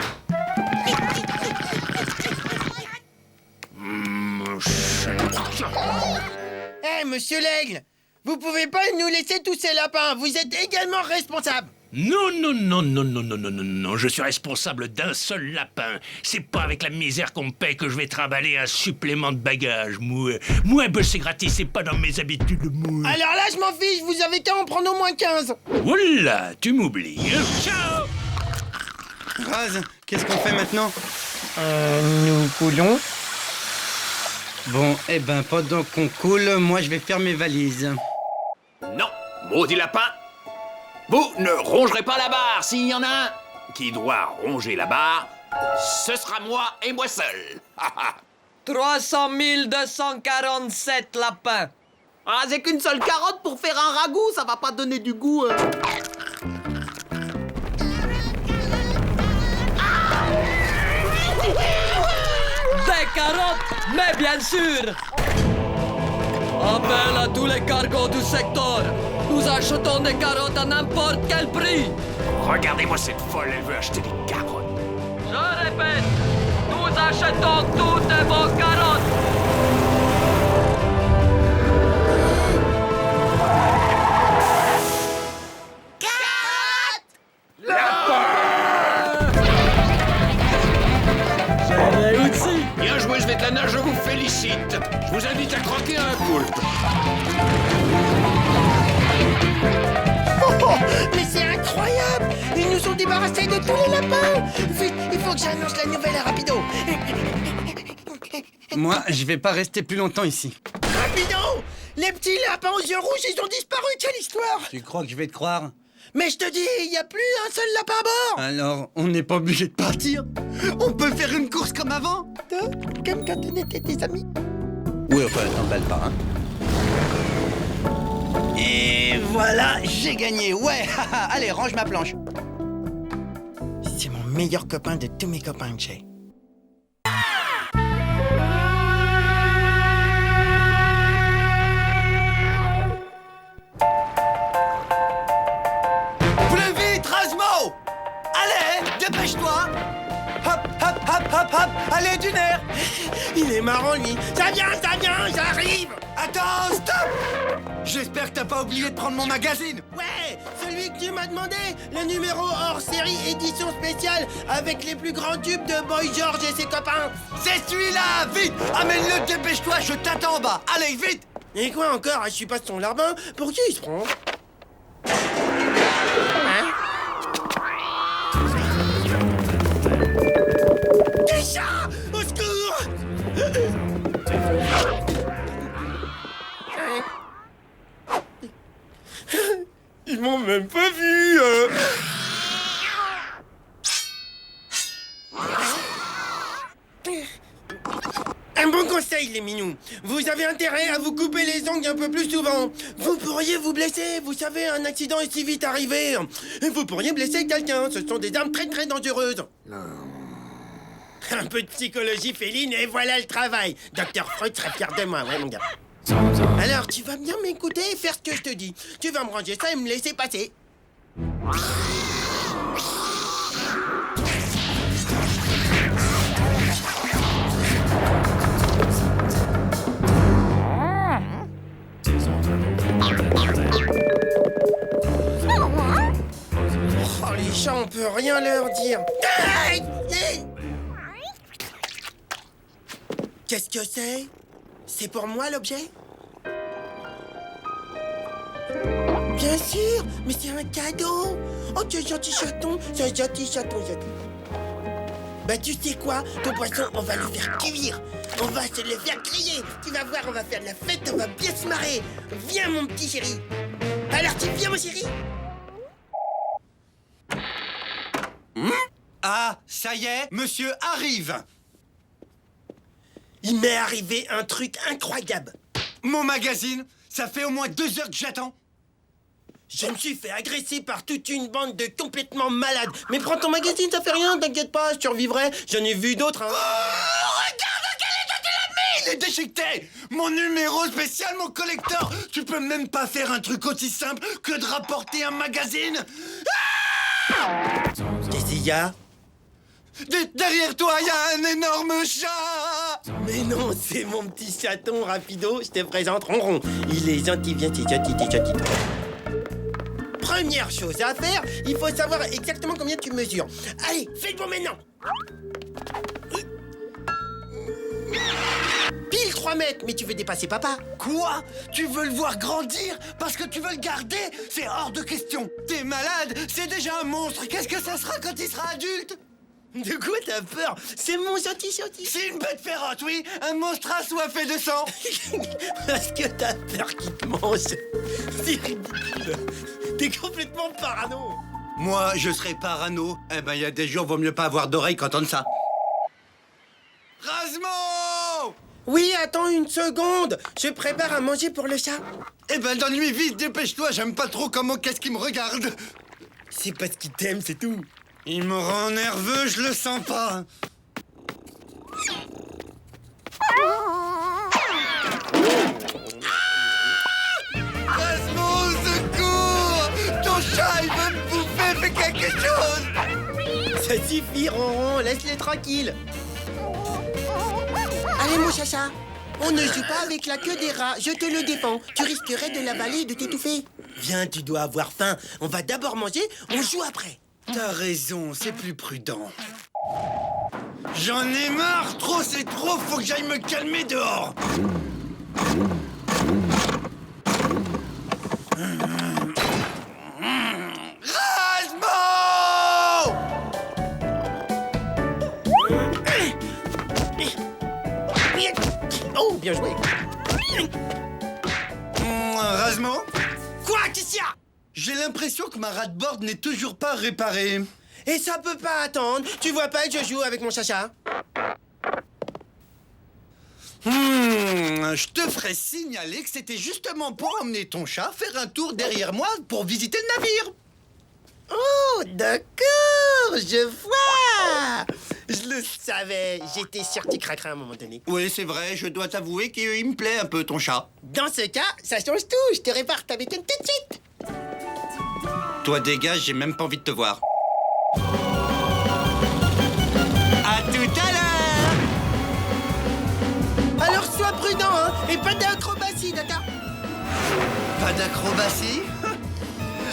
Eh, monsieur l'aigle, vous pouvez pas nous laisser tous ces lapins. Vous êtes également responsable.
Non, non, non, non, non, non, non, non, non, je suis responsable d'un seul lapin. C'est pas avec la misère qu'on me paye que je vais trimballer un supplément de bagages, moi, bosser gratis, c'est pas dans mes habitudes, moi.
Alors là, je m'en fiche, vous avez qu'à en prendre au moins 15.
Oula, tu m'oublies, hein. Ciao.
Raz, qu'est-ce qu'on fait maintenant?
Nous coulons.
Bon, eh ben, pendant qu'on coule, moi je vais faire mes valises.
Non, maudit lapin. Vous ne rongerez pas la barre. S'il y en a un qui doit ronger la barre, ce sera moi et moi seul.
300 247 lapins.
Ah, c'est qu'une seule carotte pour faire un ragoût, ça va pas donner du goût.
Des carottes, mais bien sûr. Appel à tous les cargos du secteur. Nous achetons des carottes à n'importe quel prix.
Regardez-moi cette folle, elle veut acheter des carottes.
Je répète, nous achetons toutes vos carottes.
Bien joué, je vais de la nage, je vous félicite. Je vous invite à croquer un poulpe.
Oh, mais c'est incroyable! Ils nous ont débarrassés de tous les lapins! Vite, il faut que j'annonce la nouvelle à Rapido!
Moi, je vais pas rester plus longtemps ici.
Rapido! Les petits lapins aux yeux rouges, ils ont disparu, quelle histoire!
Tu crois que je vais te croire?
Mais je te dis, il n'y a plus un seul lapin à bord!
Alors, on n'est pas obligé de partir? On peut faire une course comme avant?
Comme quand on était des amis.
Oui, enfin, t'emballe pas, hein? Et voilà, j'ai gagné, ouais. Allez, range ma planche.
C'est mon meilleur copain de tous mes copains que j'ai.
Plus vite, Razmo! Allez, dépêche-toi! Hop, hop, hop, hop, hop! Allez, du nerf!
Il est marrant, lui. Ça vient, j'arrive!
Attends, stop! J'espère que t'as pas oublié de prendre mon magazine!
Ouais, celui que tu m'as demandé, le numéro hors série édition spéciale avec les plus grands tubes de Boy George et ses copains.
C'est celui-là! Vite! Amène-le, dépêche-toi, je t'attends en bas! Allez, vite!
Et quoi encore? Je suis pas son larbin. Pour qui il se prend? Hein? Des chats! Au secours! Ils m'ont même pas vu! Un bon conseil, les minous. Vous avez intérêt à vous couper les ongles un peu plus souvent. Vous pourriez vous blesser. Vous savez, un accident est si vite arrivé. Et vous pourriez blesser quelqu'un. Ce sont des armes très très dangereuses. Un peu de psychologie féline et voilà le travail. Docteur Freud serait fier de moi, ouais, mon gars. Alors, tu vas bien m'écouter et faire ce que je te dis. Tu vas me ranger ça et me laisser passer. Oh, les chats, on peut rien leur dire. Qu'est-ce que c'est? C'est pour moi, l'objet? Bien sûr, mais c'est un cadeau. Oh, tu es gentil chaton, c'est un gentil chaton. Bah, tu sais quoi? Ton poisson, on va le faire cuire. On va se le faire griller. Tu vas voir, on va faire de la fête, on va bien se marrer. Viens, mon petit chéri. Alors, tu viens, mon chéri?
Ah, ça y est, monsieur arrive!
Il m'est arrivé un truc incroyable.
Mon magazine, ça fait au moins 2 heures que j'attends.
Je me suis fait agresser par toute une bande de complètement malades. Mais prends ton magazine, ça fait rien, t'inquiète pas, je survivrai. J'en ai vu d'autres, hein.
Oh, regarde quel état tu l'as mis! Il est déchiqueté! Mon numéro spécial, mon collector! Tu peux même pas faire un truc aussi simple que de rapporter un magazine?
Qu'est-ce qu'il y a?
Derrière toi, il y a un énorme chat!
Mais non, c'est mon petit chaton Rapido, je te présente Ronron. Il est gentil, viens, c'est gentil, t'es gentil. Prends première chose à faire, il faut savoir exactement combien tu mesures. Allez, fais le bon maintenant. Pile 3 mètres, mais tu veux dépasser papa.
Quoi? Tu veux le voir grandir parce que tu veux le garder? C'est hors de question. T'es malade, c'est déjà un monstre. Qu'est-ce que ça sera quand il sera adulte?
De quoi t'as peur? C'est mon gentil.
C'est une bête féroce, oui. Un monstre assoiffé de sang.
Parce que t'as peur qu'il te mange. C'est ridicule. T'es complètement parano.
Moi, je serais parano. Eh ben, il y a des jours, vaut mieux pas avoir d'oreilles qu'entendre ça.
Rasmo!
Oui, attends une seconde. Je prépare à manger pour le chat.
Eh ben, donne-lui vite, dépêche-toi. J'aime pas trop comment qu'est-ce qu'il me regarde.
C'est parce qu'il t'aime, c'est tout.
Il me rend nerveux, je le sens pas. Rasmo, au secours! Ton chat, il veut me bouffer, fais quelque chose!
Ça suffit, Ronron, laisse-les tranquilles. Allez, mon chacha, on ne joue pas avec la queue des rats, je te le défends. Tu risquerais de l'avaler et de t'étouffer. Viens, tu dois avoir faim. On va d'abord manger, on joue après.
T'as raison, c'est plus prudent. J'en ai marre, trop c'est trop, faut que j'aille me calmer dehors. Rasmo!
Oh, bien joué.
Rasmo?
Quoi, qu'est-ce qu'il y a?
J'ai l'impression que ma rat-board n'est toujours pas réparée.
Et ça peut pas attendre. Tu vois pas que je joue avec mon chacha?
Je te ferais signaler que c'était justement pour emmener ton chat faire un tour derrière moi pour visiter le navire.
Oh, d'accord, je vois. Je le savais. J'étais sûr que tu craquerais à un moment donné.
Oui, c'est vrai, je dois t'avouer qu'il me plaît un peu ton chat.
Dans ce cas, ça change tout. Je te répare ta bécane tout de suite.
Toi, dégage, j'ai même pas envie de te voir.
À tout à l'heure!
Alors sois prudent, hein, et pas d'acrobatie, d'accord?
Pas d'acrobatie?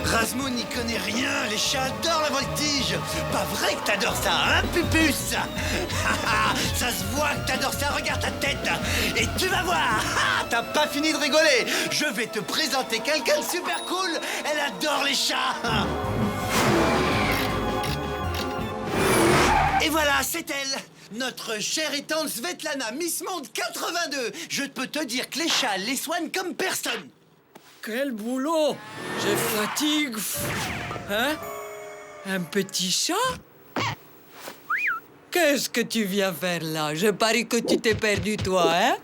Rasmo n'y connaît rien, les chats adorent la voltige. Pas vrai que t'adores ça, hein, Pupus? Ça se voit que t'adores ça, regarde ta tête. Et tu vas voir, t'as pas fini de rigoler. Je vais te présenter quelqu'un de super cool. Elle adore les chats. Et voilà, c'est elle, notre chère et tante Svetlana, Miss Monde 82. Je peux te dire que les chats les soignent comme personne.
Quel boulot! Je fatigue. Hein? Un petit chat? Qu'est-ce que tu viens faire là? Je parie que tu t'es perdu, toi, hein?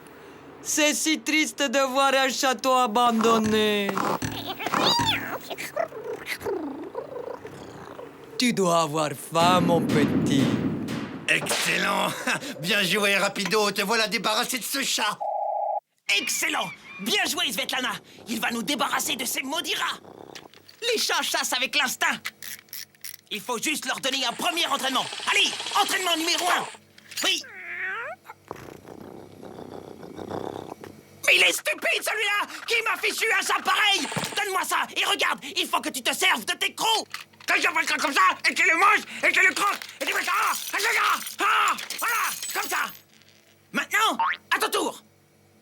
C'est si triste de voir un château abandonné. Tu dois avoir faim, mon petit.
Excellent. Bien joué, Rapido. Te voilà débarrassé de ce chat.
Excellent! Bien joué, Svetlana! Il va nous débarrasser de ces maudits rats! Les chats chassent avec l'instinct! Il faut juste leur donner un premier entraînement! Allez, entraînement numéro 1! Oui! Mais il est stupide, celui-là! Qui m'a fichu un chat pareil? Donne-moi ça et regarde, il faut que tu te serves de tes crocs! Que je fasse ça comme ça, et que tu le manges, et que tu le croques, et tu fais ça! Voilà, comme ça! Maintenant, à ton tour!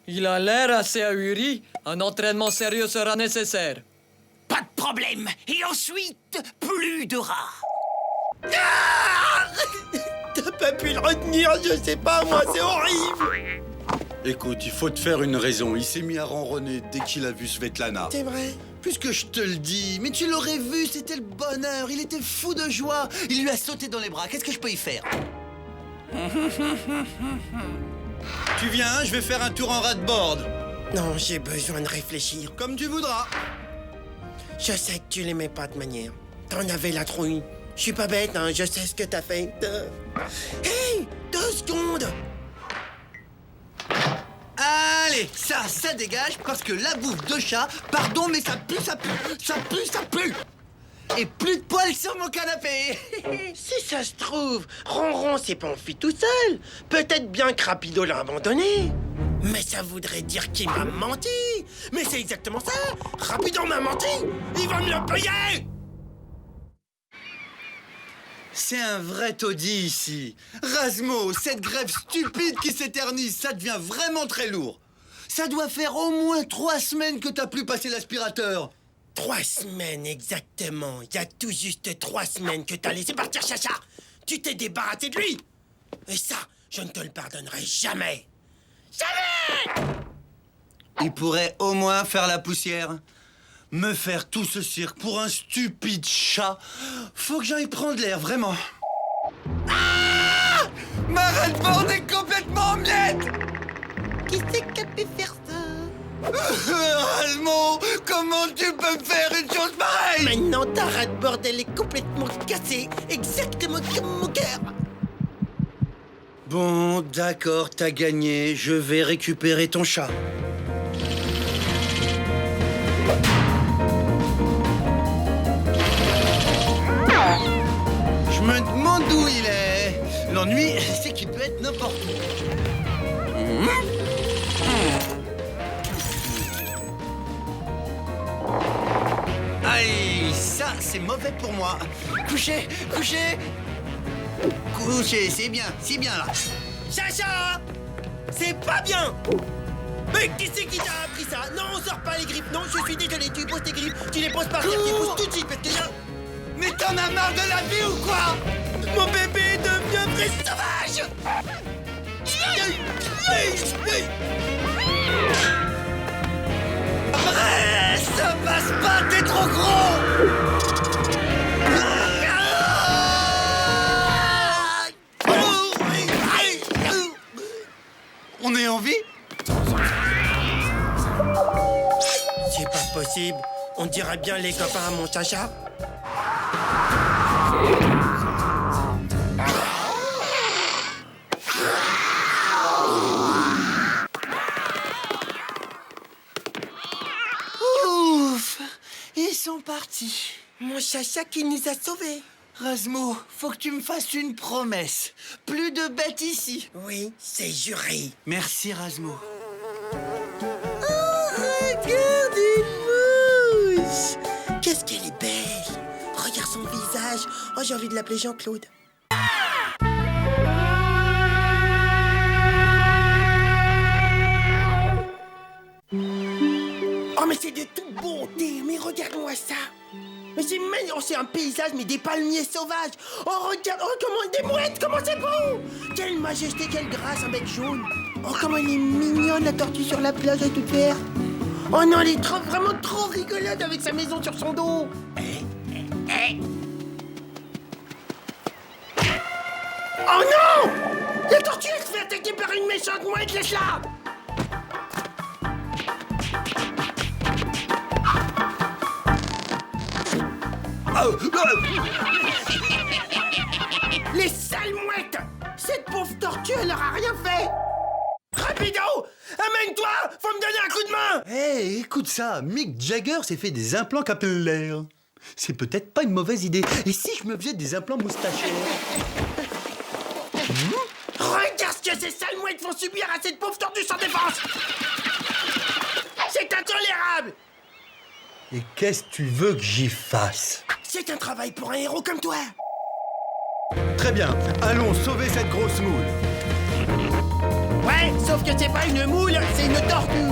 Il a l'air assez ahuri. Un entraînement sérieux sera nécessaire.
Pas de problème. Et ensuite, plus de rats.
T'as pas pu le retenir, je sais pas, moi, c'est horrible.
Écoute, il faut te faire une raison. Il s'est mis à ronronner dès qu'il a vu Svetlana.
C'est vrai.
Puisque je te le dis, mais tu l'aurais vu, c'était le bonheur. Il était fou de joie. Il lui a sauté dans les bras. Qu'est-ce que je peux y faire? Tu viens, je vais faire un tour en rat-board.
Non, j'ai besoin de réfléchir.
Comme tu voudras.
Je sais que tu l'aimais pas de manière. T'en avais la trouille. Je suis pas bête, hein, je sais ce que t'as fait. Hey, 2 secondes.
Allez, ça dégage parce que la bouffe de chat, pardon, mais ça pue, ça pue, ça pue, ça pue. Et plus de poils sur mon canapé.
Si ça se trouve, Ronron s'est pas enfui tout seul. Peut-être bien que Rapido l'a abandonné. Mais ça voudrait dire qu'il m'a menti. Mais c'est exactement ça. Rapido m'a menti. Il va me le payer.
C'est un vrai taudis ici. Razmo, cette grève stupide qui s'éternise, ça devient vraiment très lourd. Ça doit faire au moins 3 semaines que t'as plus passé l'aspirateur.
3 semaines exactement. Il y a tout juste 3 semaines que t'as laissé partir Chacha. Tu t'es débarrassé de lui. Et ça, je ne te le pardonnerai jamais. Jamais!
Il pourrait au moins faire la poussière. Me faire tout ce cirque pour un stupide chat. Faut que j'aille prendre l'air, vraiment. Ah! Ma Redboard est complètement en miettes!
Qui c'est qui a pu faire ça?
Razmo, comment tu peux me faire une chose pareille?
Maintenant, ta Redboard, elle est complètement cassée. Exactement comme mon cœur.
Bon, d'accord, t'as gagné. Je vais récupérer ton chat. Je me demande où il est. L'ennui, c'est qu'il peut être n'importe où. Aïe, ça, c'est mauvais pour moi. Couchez, couchez. Couchez, c'est bien là.
Chacha! C'est pas bien! Mais qui c'est qui t'a appris ça? Non, on sort pas les griffes. Non, je suis désolé, tu poses tes griffes. Tu les poses par terre, tu les poses tout de suite parce que là...
Mais t'en as marre de la vie ou quoi?
Mon bébé devient vrai sauvage!
Ça passe pas, t'es trop gros! On est en vie?
C'est pas possible. On dirait bien les copains à mon Chacha.
Ouf! Ils sont partis.
Mon Chacha qui nous a sauvés.
Razmo, faut que tu me fasses une promesse. Plus de bêtes ici.
Oui, c'est juré.
Merci, Razmo.
Oh, regarde une mouche! Qu'est-ce qu'elle est belle! Regarde son visage. Oh, j'ai envie de l'appeler Jean-Claude. Oh, mais c'est de toute beauté. Mais regarde-moi ça. Mais c'est magnifique. Oh, c'est un paysage, mais des palmiers sauvages. Oh, regarde. Oh, comment des mouettes. Comment c'est beau. Quelle majesté, quelle grâce, un bec jaune. Oh, comment elle est mignonne, la tortue sur la plage à toute verte. Oh non, elle est vraiment trop rigolote avec sa maison sur son dos. Oh non! La tortue, elle se fait attaquer par une méchante mouette, laisse-la! Les sales mouettes! Cette pauvre tortue, elle leur a rien fait! Rapido! Amène-toi! Faut me donner un coup de main!
Hé, écoute ça, Mick Jagger s'est fait des implants capillaires. C'est peut-être pas une mauvaise idée. Et si je me faisais des implants moustachiers?
Regarde ce que ces sales mouettes font subir à cette pauvre tortue sans défense! C'est intolérable!
Et qu'est-ce que tu veux que j'y fasse?
C'est un travail pour un héros comme toi!
Très bien, allons sauver cette grosse moule.
Ouais, sauf que c'est pas une moule, c'est une tortue!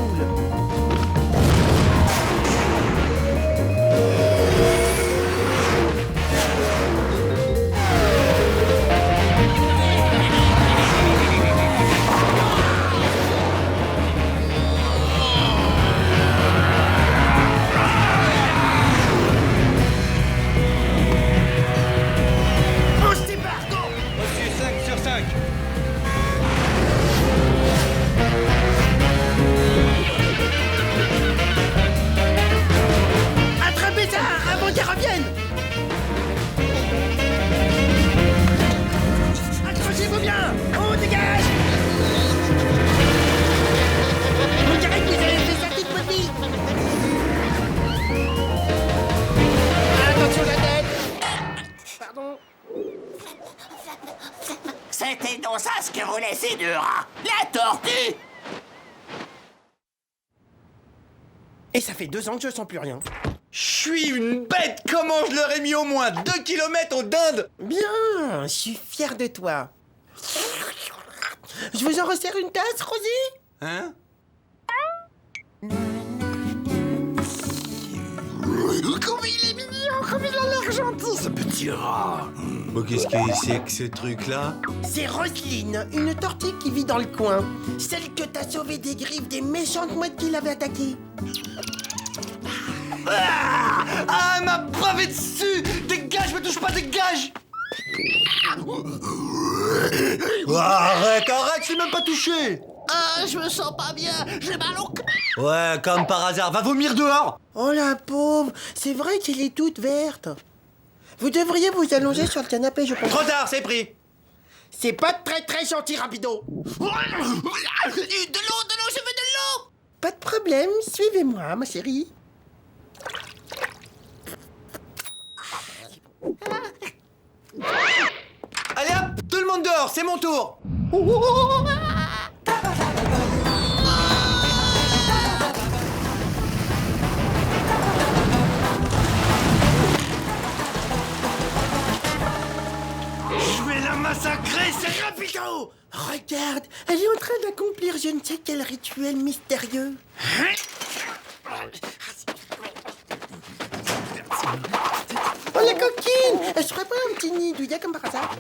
Accrochez-vous bien! On dégage! On dirait que vous avez fait ça toute petite! Attention la tête! Pardon?
C'était donc ça ce que voulait ces deux rats! La tortue!
Et ça fait 2 ans que je sens plus rien.
Je suis une bête. Comment je leur ai mis au moins 2 kilomètres en dinde?
Bien, je suis fier de toi. Je vous en resserre une tasse, Rosie?
Hein?
Comme il est mignon, comme il a l'air gentil, ce petit rat.
Bon, qu'est-ce que c'est que ce truc-là?
C'est Roselyne, une tortue qui vit dans le coin. Celle que t'as sauvée des griffes des méchantes mouettes qui l'avaient attaquée.
Ah, elle m'a bavé dessus! Dégage, me touche pas, dégage! Arrête, je t'ai même pas touché!
Ah, je me sens pas bien, j'ai mal au cœur.
Ouais, comme par hasard, va vomir dehors!
Oh la pauvre, c'est vrai qu'elle est toute verte. Vous devriez vous allonger sur le canapé, je pense.
Trop tard, c'est pris!
C'est pas très très gentil, Rapido.
De l'eau, je veux de l'eau.
Pas de problème, suivez-moi, ma chérie.
Allez hop, tout le monde dehors, c'est mon tour!
Je vais la massacrer, c'est Rapido.
Regarde, elle est en train d'accomplir je ne sais quel rituel mystérieux. Oh la coquine, elle se ferait pas un petit nid douillet comme par hasard?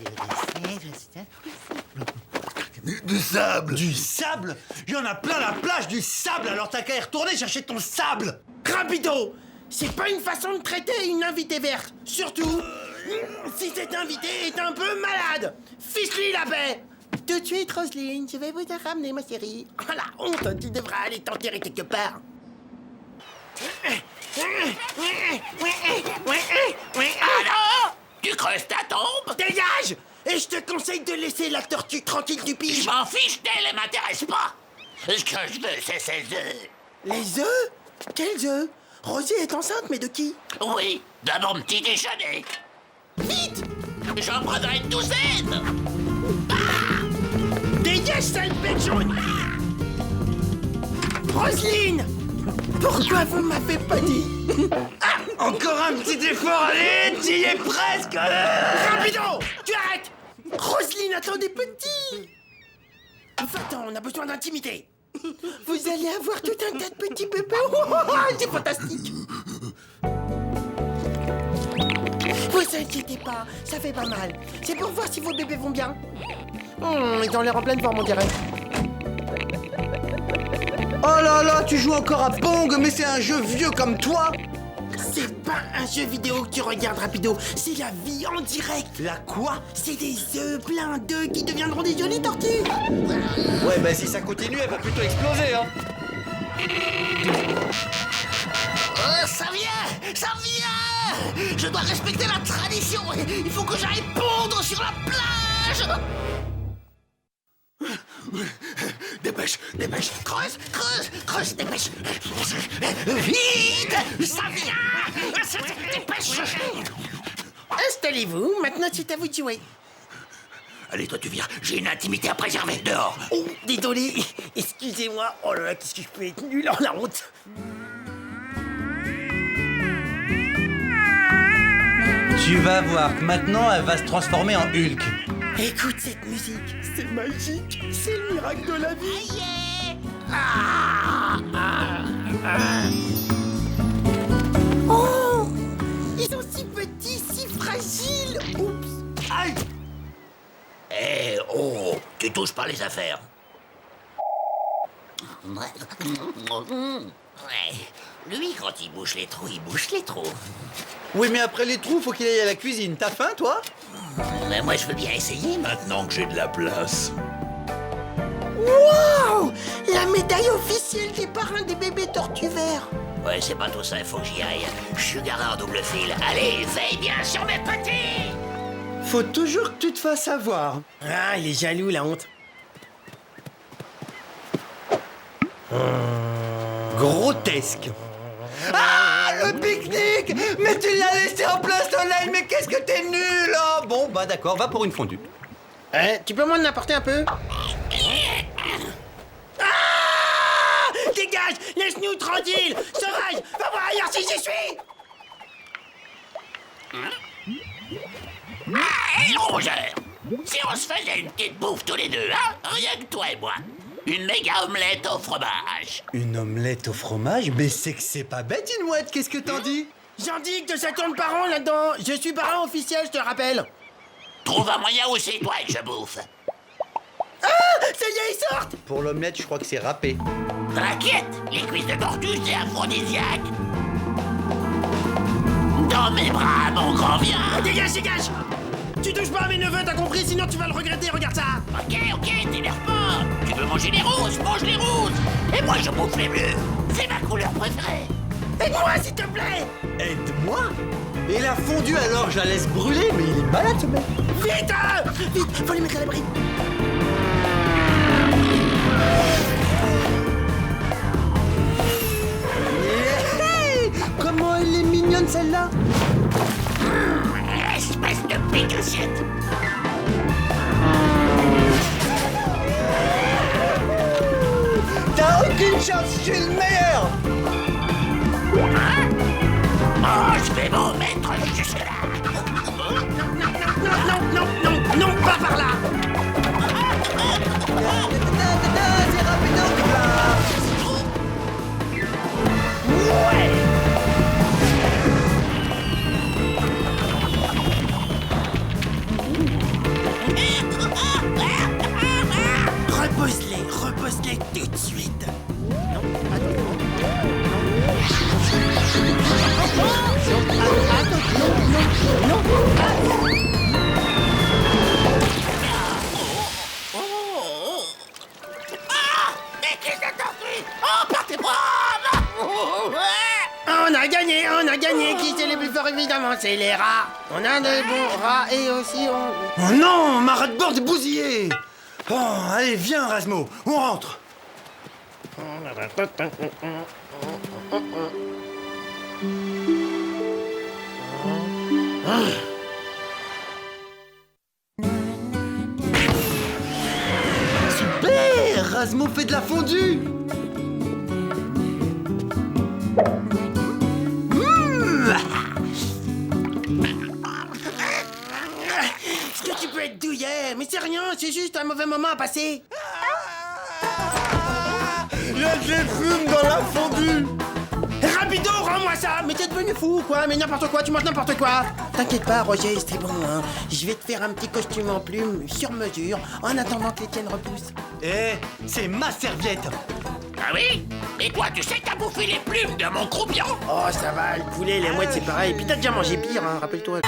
Du sable.
Du sable? Il y en a plein la plage du sable, alors t'as qu'à y retourner chercher ton sable!
Rapido, c'est pas une façon de traiter une invitée verte. Surtout, si cet invité est un peu malade. Fiche-lui la paix. Tout de suite, Roselyne, je vais vous la ramener, ma chérie. Oh la honte, tu devras aller t'enterrer quelque part.
Alors, tu creuses ta tombe?
Dégage! Et je te conseille de laisser la tortue tranquille du
Je
pige.
m'en fiche d'elle, elle m'intéresse pas. Ce que je veux, c'est ses œufs.
Les œufs? Quels œufs? Rosie est enceinte, mais de qui?
Oui, de mon petit déjeuner. Vite! J'en prendrai une douzaine.
Dégage, sale bête jaune! Roselyne! Pourquoi vous m'avez pas dit?
Encore un petit effort, allez, tu y es presque!
Rapido! Tu arrêtes! Roselyne, attendez, petit! Va-t'en, on a besoin d'intimité. Vous allez avoir tout un tas de petits bébés. C'est fantastique. Vous inquiétez pas, ça fait pas mal. C'est pour voir si vos bébés vont bien. Ils ont l'air en pleine forme, on dirait.
Oh là là, tu joues encore à Pong, mais c'est un jeu vieux comme toi!
C'est pas un jeu vidéo que tu regardes, Rapido, c'est la vie en direct.
La quoi?
C'est des œufs, plein d'œufs qui deviendront des jolies tortues.
Ouais, bah si ça continue, elle va plutôt exploser, hein!
Oh, ça vient! Je dois respecter la tradition. Il faut que j'aille pondre sur la plage. Dépêche, creuse, dépêche. Vite! Ça vient! Dépêche!
Installez-vous, maintenant c'est à vous de jouer.
Allez, toi, tu viens. J'ai une intimité à préserver dehors.
Oh, désolé, excusez-moi. Oh là là, qu'est-ce que je peux être nul en la honte.
Tu vas voir que maintenant, elle va se transformer en Hulk.
Écoute cette musique, c'est magique, c'est le miracle de la vie. Oh, ils sont si petits, si fragiles. Oups.
Aïe!
Eh, oh, tu touches pas les affaires. Ouais. Lui, quand il bouche les trous, il bouche les trous.
Oui, mais après les trous, faut qu'il aille à la cuisine. T'as faim, toi?
Mais moi, je veux bien essayer maintenant que j'ai de la place.
Wow, la médaille officielle des parrains des bébés tortues verts.
Ouais, c'est pas tout ça, il faut que j'y aille. Je suis garé en double fil. Allez, veille bien sur mes petits!
Faut toujours que tu te fasses avoir.
Ah, il est jaloux, la honte.
Grotesque. Ah, le pique-nique! Mais tu l'as laissé en plein soleil, mais qu'est-ce que t'es nul! Oh, bon, bah d'accord, va pour une fondue.
Tu peux m'en apporter un peu? Ah! Dégage! Laisse-nous tranquille! Sauvage! Va voir ailleurs si j'y suis!
Hé, rongeur! Si on se faisait une petite bouffe tous les deux, hein? Rien que toi et moi. Une méga omelette au fromage.
Une omelette au fromage? Mais c'est que c'est pas bête, une mouette, qu'est-ce que t'en dis?
J'en dis que ça tourne par an là-dedans. Je suis parrain officiel, je te rappelle.
Trouve un moyen où c'est toi que je bouffe.
Ah, ça y est, ils sortent.
Pour l'omelette, je crois que c'est râpé.
T'inquiète, les cuisses de tortue, c'est aphrodisiaque. Dans mes bras, mon grand viens.
Dégage, dégage. Tu touches pas à mes neveux, t'as compris? Sinon tu vas le regretter, regarde ça.
Ok, t'énerve pas. Tu veux manger les roses, mange les roses. Et moi, je bouffe les bleus. C'est ma couleur préférée.
Aide-moi, s'il te plaît.
Aide-moi? Et la fondue alors, je la laisse brûler, mais il est malade ce mec.
Vite, vite, faut les mettre à l'abri.
Hey, comment elle est mignonne celle-là.
Espèce de pique assiette.
T'as aucune chance, je suis le meilleur.
Hein? Oh, je vais m'en mettre jusque-là.
Non, pas par là.
C'est rapido.
Ouais. Repose-les tout de suite. Non, attends.
Mais qu'est-ce que t'as fait? Oh, partez pas!
On a gagné. Qui c'est les plus forts, évidemment? C'est les rats. On a des bons rats et aussi on...
Oh non, ma rat de bord est bousillée. Bon, allez, viens, Razmo, on rentre.
Super, Razmo fait de la fondue.
Est-ce que tu peux être douillet? Mais c'est rien, c'est juste un mauvais moment à passer.
Il y a des fumes dans la fondue.
Rapido, rends-moi ça. Mais t'es devenu fou ou quoi? Mais n'importe quoi, tu manges n'importe quoi. T'inquiète pas, Roger, c'est bon, hein. Je vais te faire un petit costume en plume sur mesure en attendant que les tiennes repoussent.
Eh, c'est ma serviette.
Ah oui? Et toi, tu sais que t'as bouffé les plumes de mon croupion?
Oh, ça va, le poulet, les mouettes, c'est pareil. Puis t'as déjà mangé pire, hein, rappelle-toi.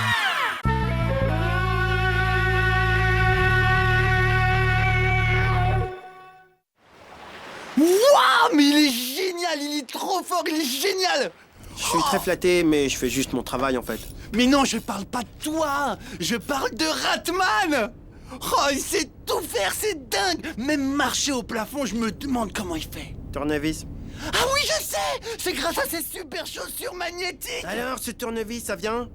Waouh, mais il est génial, il est trop fort, il est génial.
Je suis très flatté, mais je fais juste mon travail, en fait.
Mais non, je parle pas de toi, je parle de Ratman. Oh, il sait tout faire, c'est dingue. Même marcher au plafond, je me demande comment il fait.
Tournevis.
Ah oui, je sais, c'est grâce à ces super chaussures magnétiques.
Alors, ce tournevis, ça vient?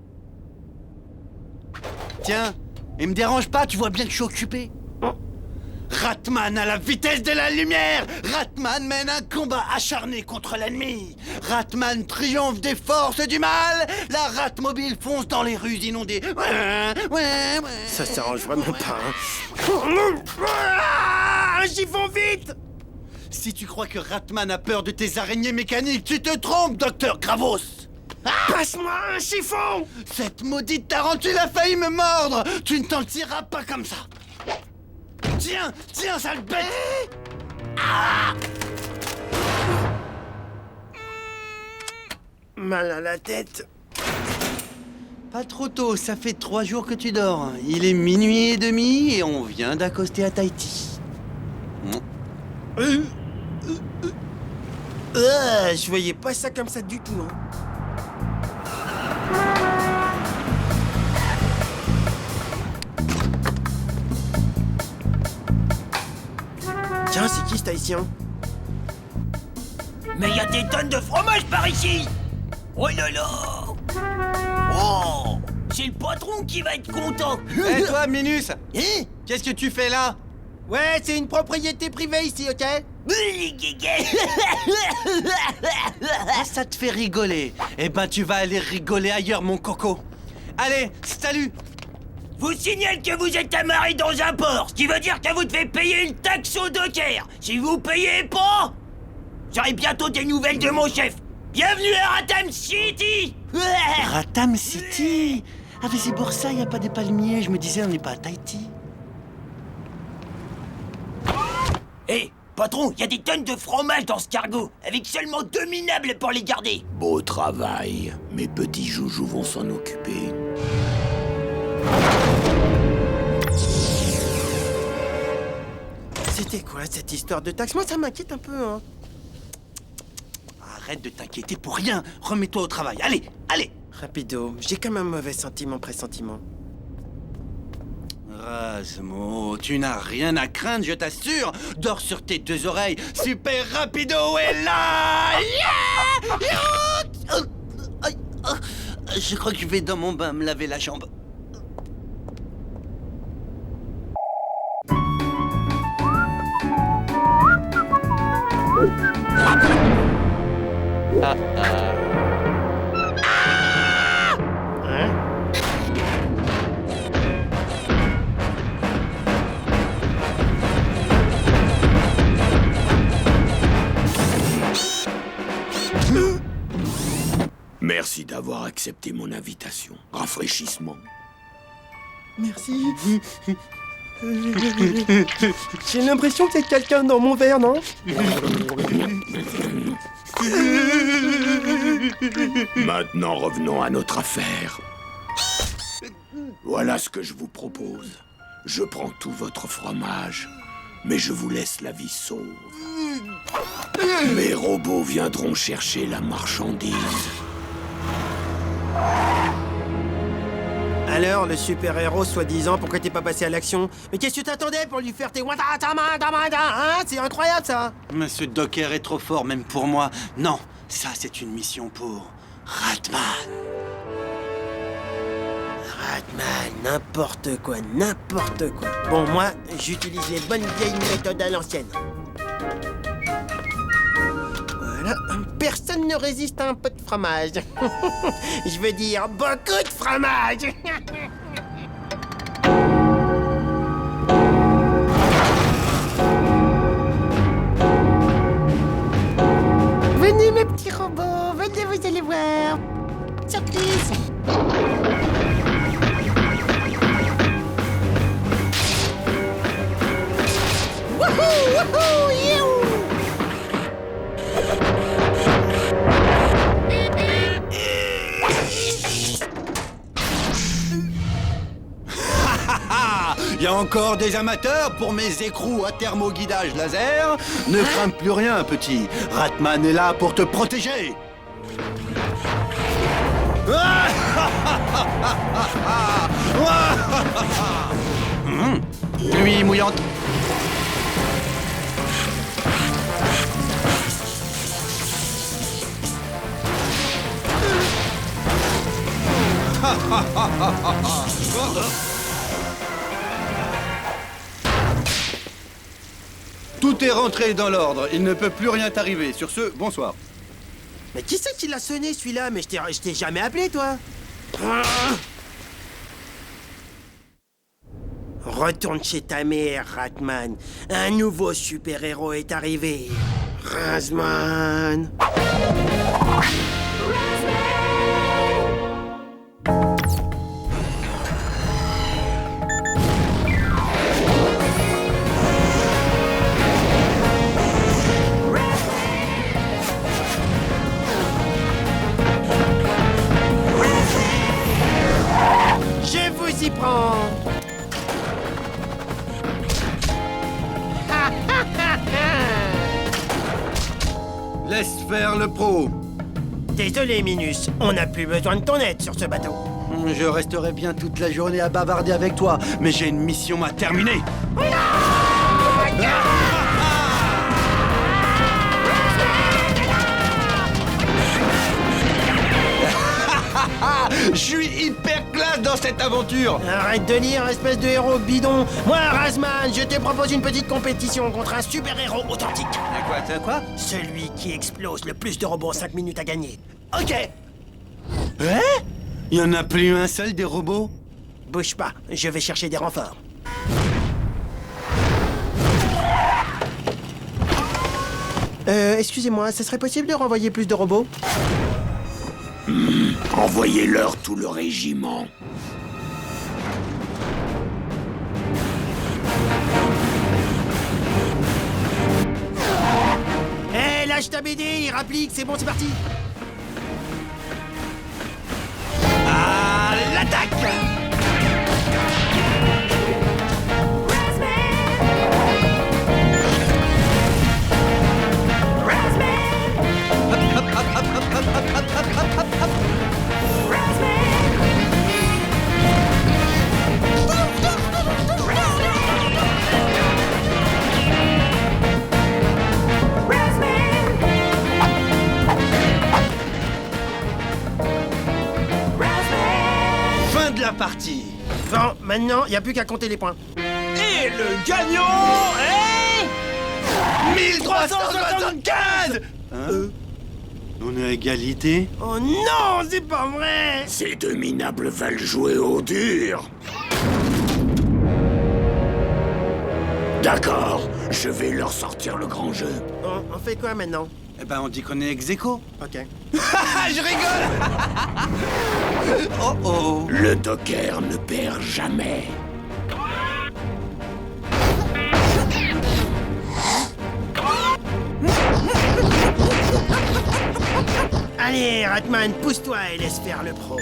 Tiens, il me dérange pas, tu vois bien que je suis occupé. Ratman à la vitesse de la lumière. Ratman mène un combat acharné contre l'ennemi. Ratman triomphe des forces du mal. La Ratmobile fonce dans les rues inondées. Ouais.
Ça s'arrange vraiment pas, hein. Ah, un chiffon, vite!
Si tu crois que Ratman a peur de tes araignées mécaniques, tu te trompes, docteur Gravos.
Passe-moi un chiffon!
Cette maudite tarentule a failli me mordre. Tu ne t'en tireras pas comme ça. Tiens, sale bête!
Mal à la tête.
Pas trop tôt, ça fait 3 jours que tu dors. Il est minuit et demi et on vient d'accoster à Tahiti.
Je voyais pas ça comme ça du tout, hein. Tiens, c'est qui cet haïtien?
Mais y a des tonnes de fromage par ici! Oh là là! Oh! C'est le patron qui va être content!
Hé toi, Minus! Qu'est-ce que tu fais là?
Ouais, c'est une propriété privée ici, ok?
Ça te fait rigoler. Eh ben, tu vas aller rigoler ailleurs, mon coco. Allez, salut.
Vous signale que vous êtes amarré dans un port, ce qui veut dire que vous devez payer une taxe au docker. Si vous payez pas, j'aurai bientôt des nouvelles de mon chef. Bienvenue à Ratham City.
Ratham City. Ah mais c'est pour ça, y a pas des palmiers. Je me disais, on n'est pas à Tahiti.
Hé, patron, y a des tonnes de fromage dans ce cargo, avec seulement 2 minables pour les garder.
Beau travail. Mes petits joujoux vont s'en occuper.
C'était quoi cette histoire de taxe? Moi, ça m'inquiète un peu, hein.
Arrête de t'inquiéter pour rien. Remets-toi au travail. Allez, allez.
Rapido, j'ai comme un mauvais pressentiment.
Rasmo, tu n'as rien à craindre, je t'assure. Dors sur tes 2 oreilles. Super Rapido est là. Je crois que je vais dans mon bain me laver la jambe.
Merci d'avoir accepté mon invitation. Rafraîchissement.
Merci. J'ai l'impression qu'il y a quelqu'un dans mon verre, non?
Maintenant, revenons à notre affaire. Voilà ce que je vous propose. Je prends tout votre fromage, mais je vous laisse la vie sauve. Mes robots viendront chercher la marchandise.
Alors, le super-héros soi-disant, pourquoi t'es pas passé à l'action? Mais qu'est-ce que tu t'attendais pour lui faire tes hein? C'est incroyable, ça.
Mais ce docker est trop fort, même pour moi. Non, ça c'est une mission pour Ratman.
Ratman, n'importe quoi. Bon, moi, j'utilise les bonnes vieilles méthodes à l'ancienne. Voilà, personne ne résiste à un peu de fromage. Je veux dire, beaucoup de fromage. Venez, mes petits robots, venez, vous allez voir. Surprise. Wouhou, you.
Il y a encore des amateurs pour mes écrous à thermoguidage laser. Ne crains plus rien, petit. Ratman est là pour te protéger. Nuit mouillante. Tout est rentré dans l'ordre. Il ne peut plus rien t'arriver. Sur ce, bonsoir.
Mais qui c'est qui l'a sonné, celui-là? Mais je t'ai jamais appelé, toi. Retourne chez ta mère, Ratman. Un nouveau super-héros est arrivé. Razman. Je vous y prends.
Laisse faire le pro.
Désolé, Minus. On n'a plus besoin de ton aide sur ce bateau.
Je resterai bien toute la journée à bavarder avec toi, mais j'ai une mission à terminer. Je suis hyper classe dans cette aventure.
Arrête de lire, espèce de héros bidon. Moi, Razman, je te propose une petite compétition contre un super-héros authentique.
T'as quoi?
Celui qui explose le plus de robots en 5 minutes à gagner.
Ok. Hein? Y en a plus un seul des robots?
Bouge pas, je vais chercher des renforts. Excusez-moi, ce serait possible de renvoyer plus de robots?
Envoyez-leur tout le régiment.
Hé, lâche ta BD, il rapplique, c'est bon, c'est parti.
À l'attaque! Fin de la partie.
Bon, maintenant, il n'y a plus qu'à compter les points.
Et le gagnant est... 1375!
On est à égalité?
Oh non, c'est pas vrai!
Ces deux minables veulent jouer au dur. D'accord, je vais leur sortir le grand jeu.
On fait quoi maintenant?
Eh ben, on dit qu'on est ex aequo.
Ok.
Je rigole!
Oh oh!
Le Docker ne perd jamais.
Allez, Ratman, pousse-toi et laisse faire le pro.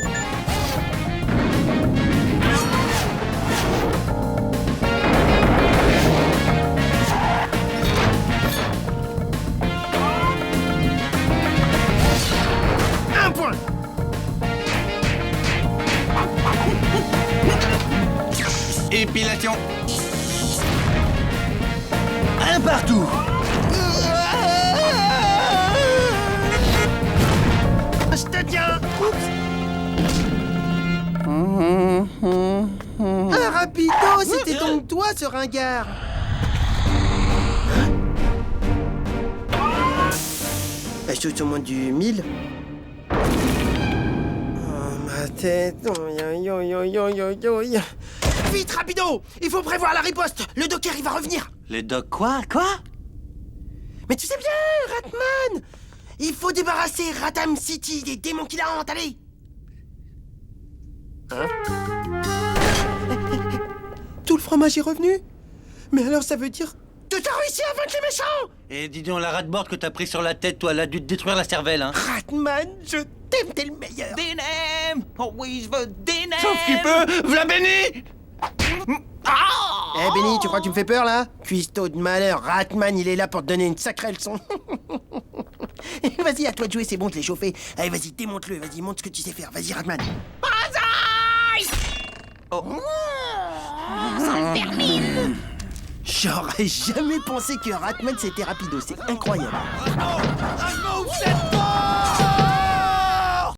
Un point.
Épilation.
Un partout!
Je te tiens. Ah, rapido, c'était donc toi, ce ringard. Je saute au moins du 1000. Oh, ma tête. Vite, rapido! Il faut prévoir la riposte. Le Docker, il va revenir.
Le doc quoi? Quoi?
Mais tu sais bien, Ratman! Il faut débarrasser Ratham City des démons qui la hantent, allez! Hein? Tout le fromage est revenu? Mais alors ça veut dire que t'as réussi à vaincre les méchants!
Et dis donc, la rat-board que t'as pris sur la tête, toi, elle a dû te détruire la cervelle, hein?
Ratman, je t'aime, t'es le meilleur!
Dinem! Always the Dinem!
Sauf qu'il peut! V'là Benny!
Eh Benny, tu crois que tu me fais peur là? Cuistot de malheur, Ratman il est là pour te donner une sacrée leçon. Vas-y, à toi de jouer, c'est bon, je l'ai chauffé. Allez, vas-y, démonte-le, vas-y, montre ce que tu sais faire. Vas-y, Ratman.
Oh. Ça me termine!
J'aurais jamais pensé que Ratman c'était rapido, c'est incroyable.
Rasmo, vous êtes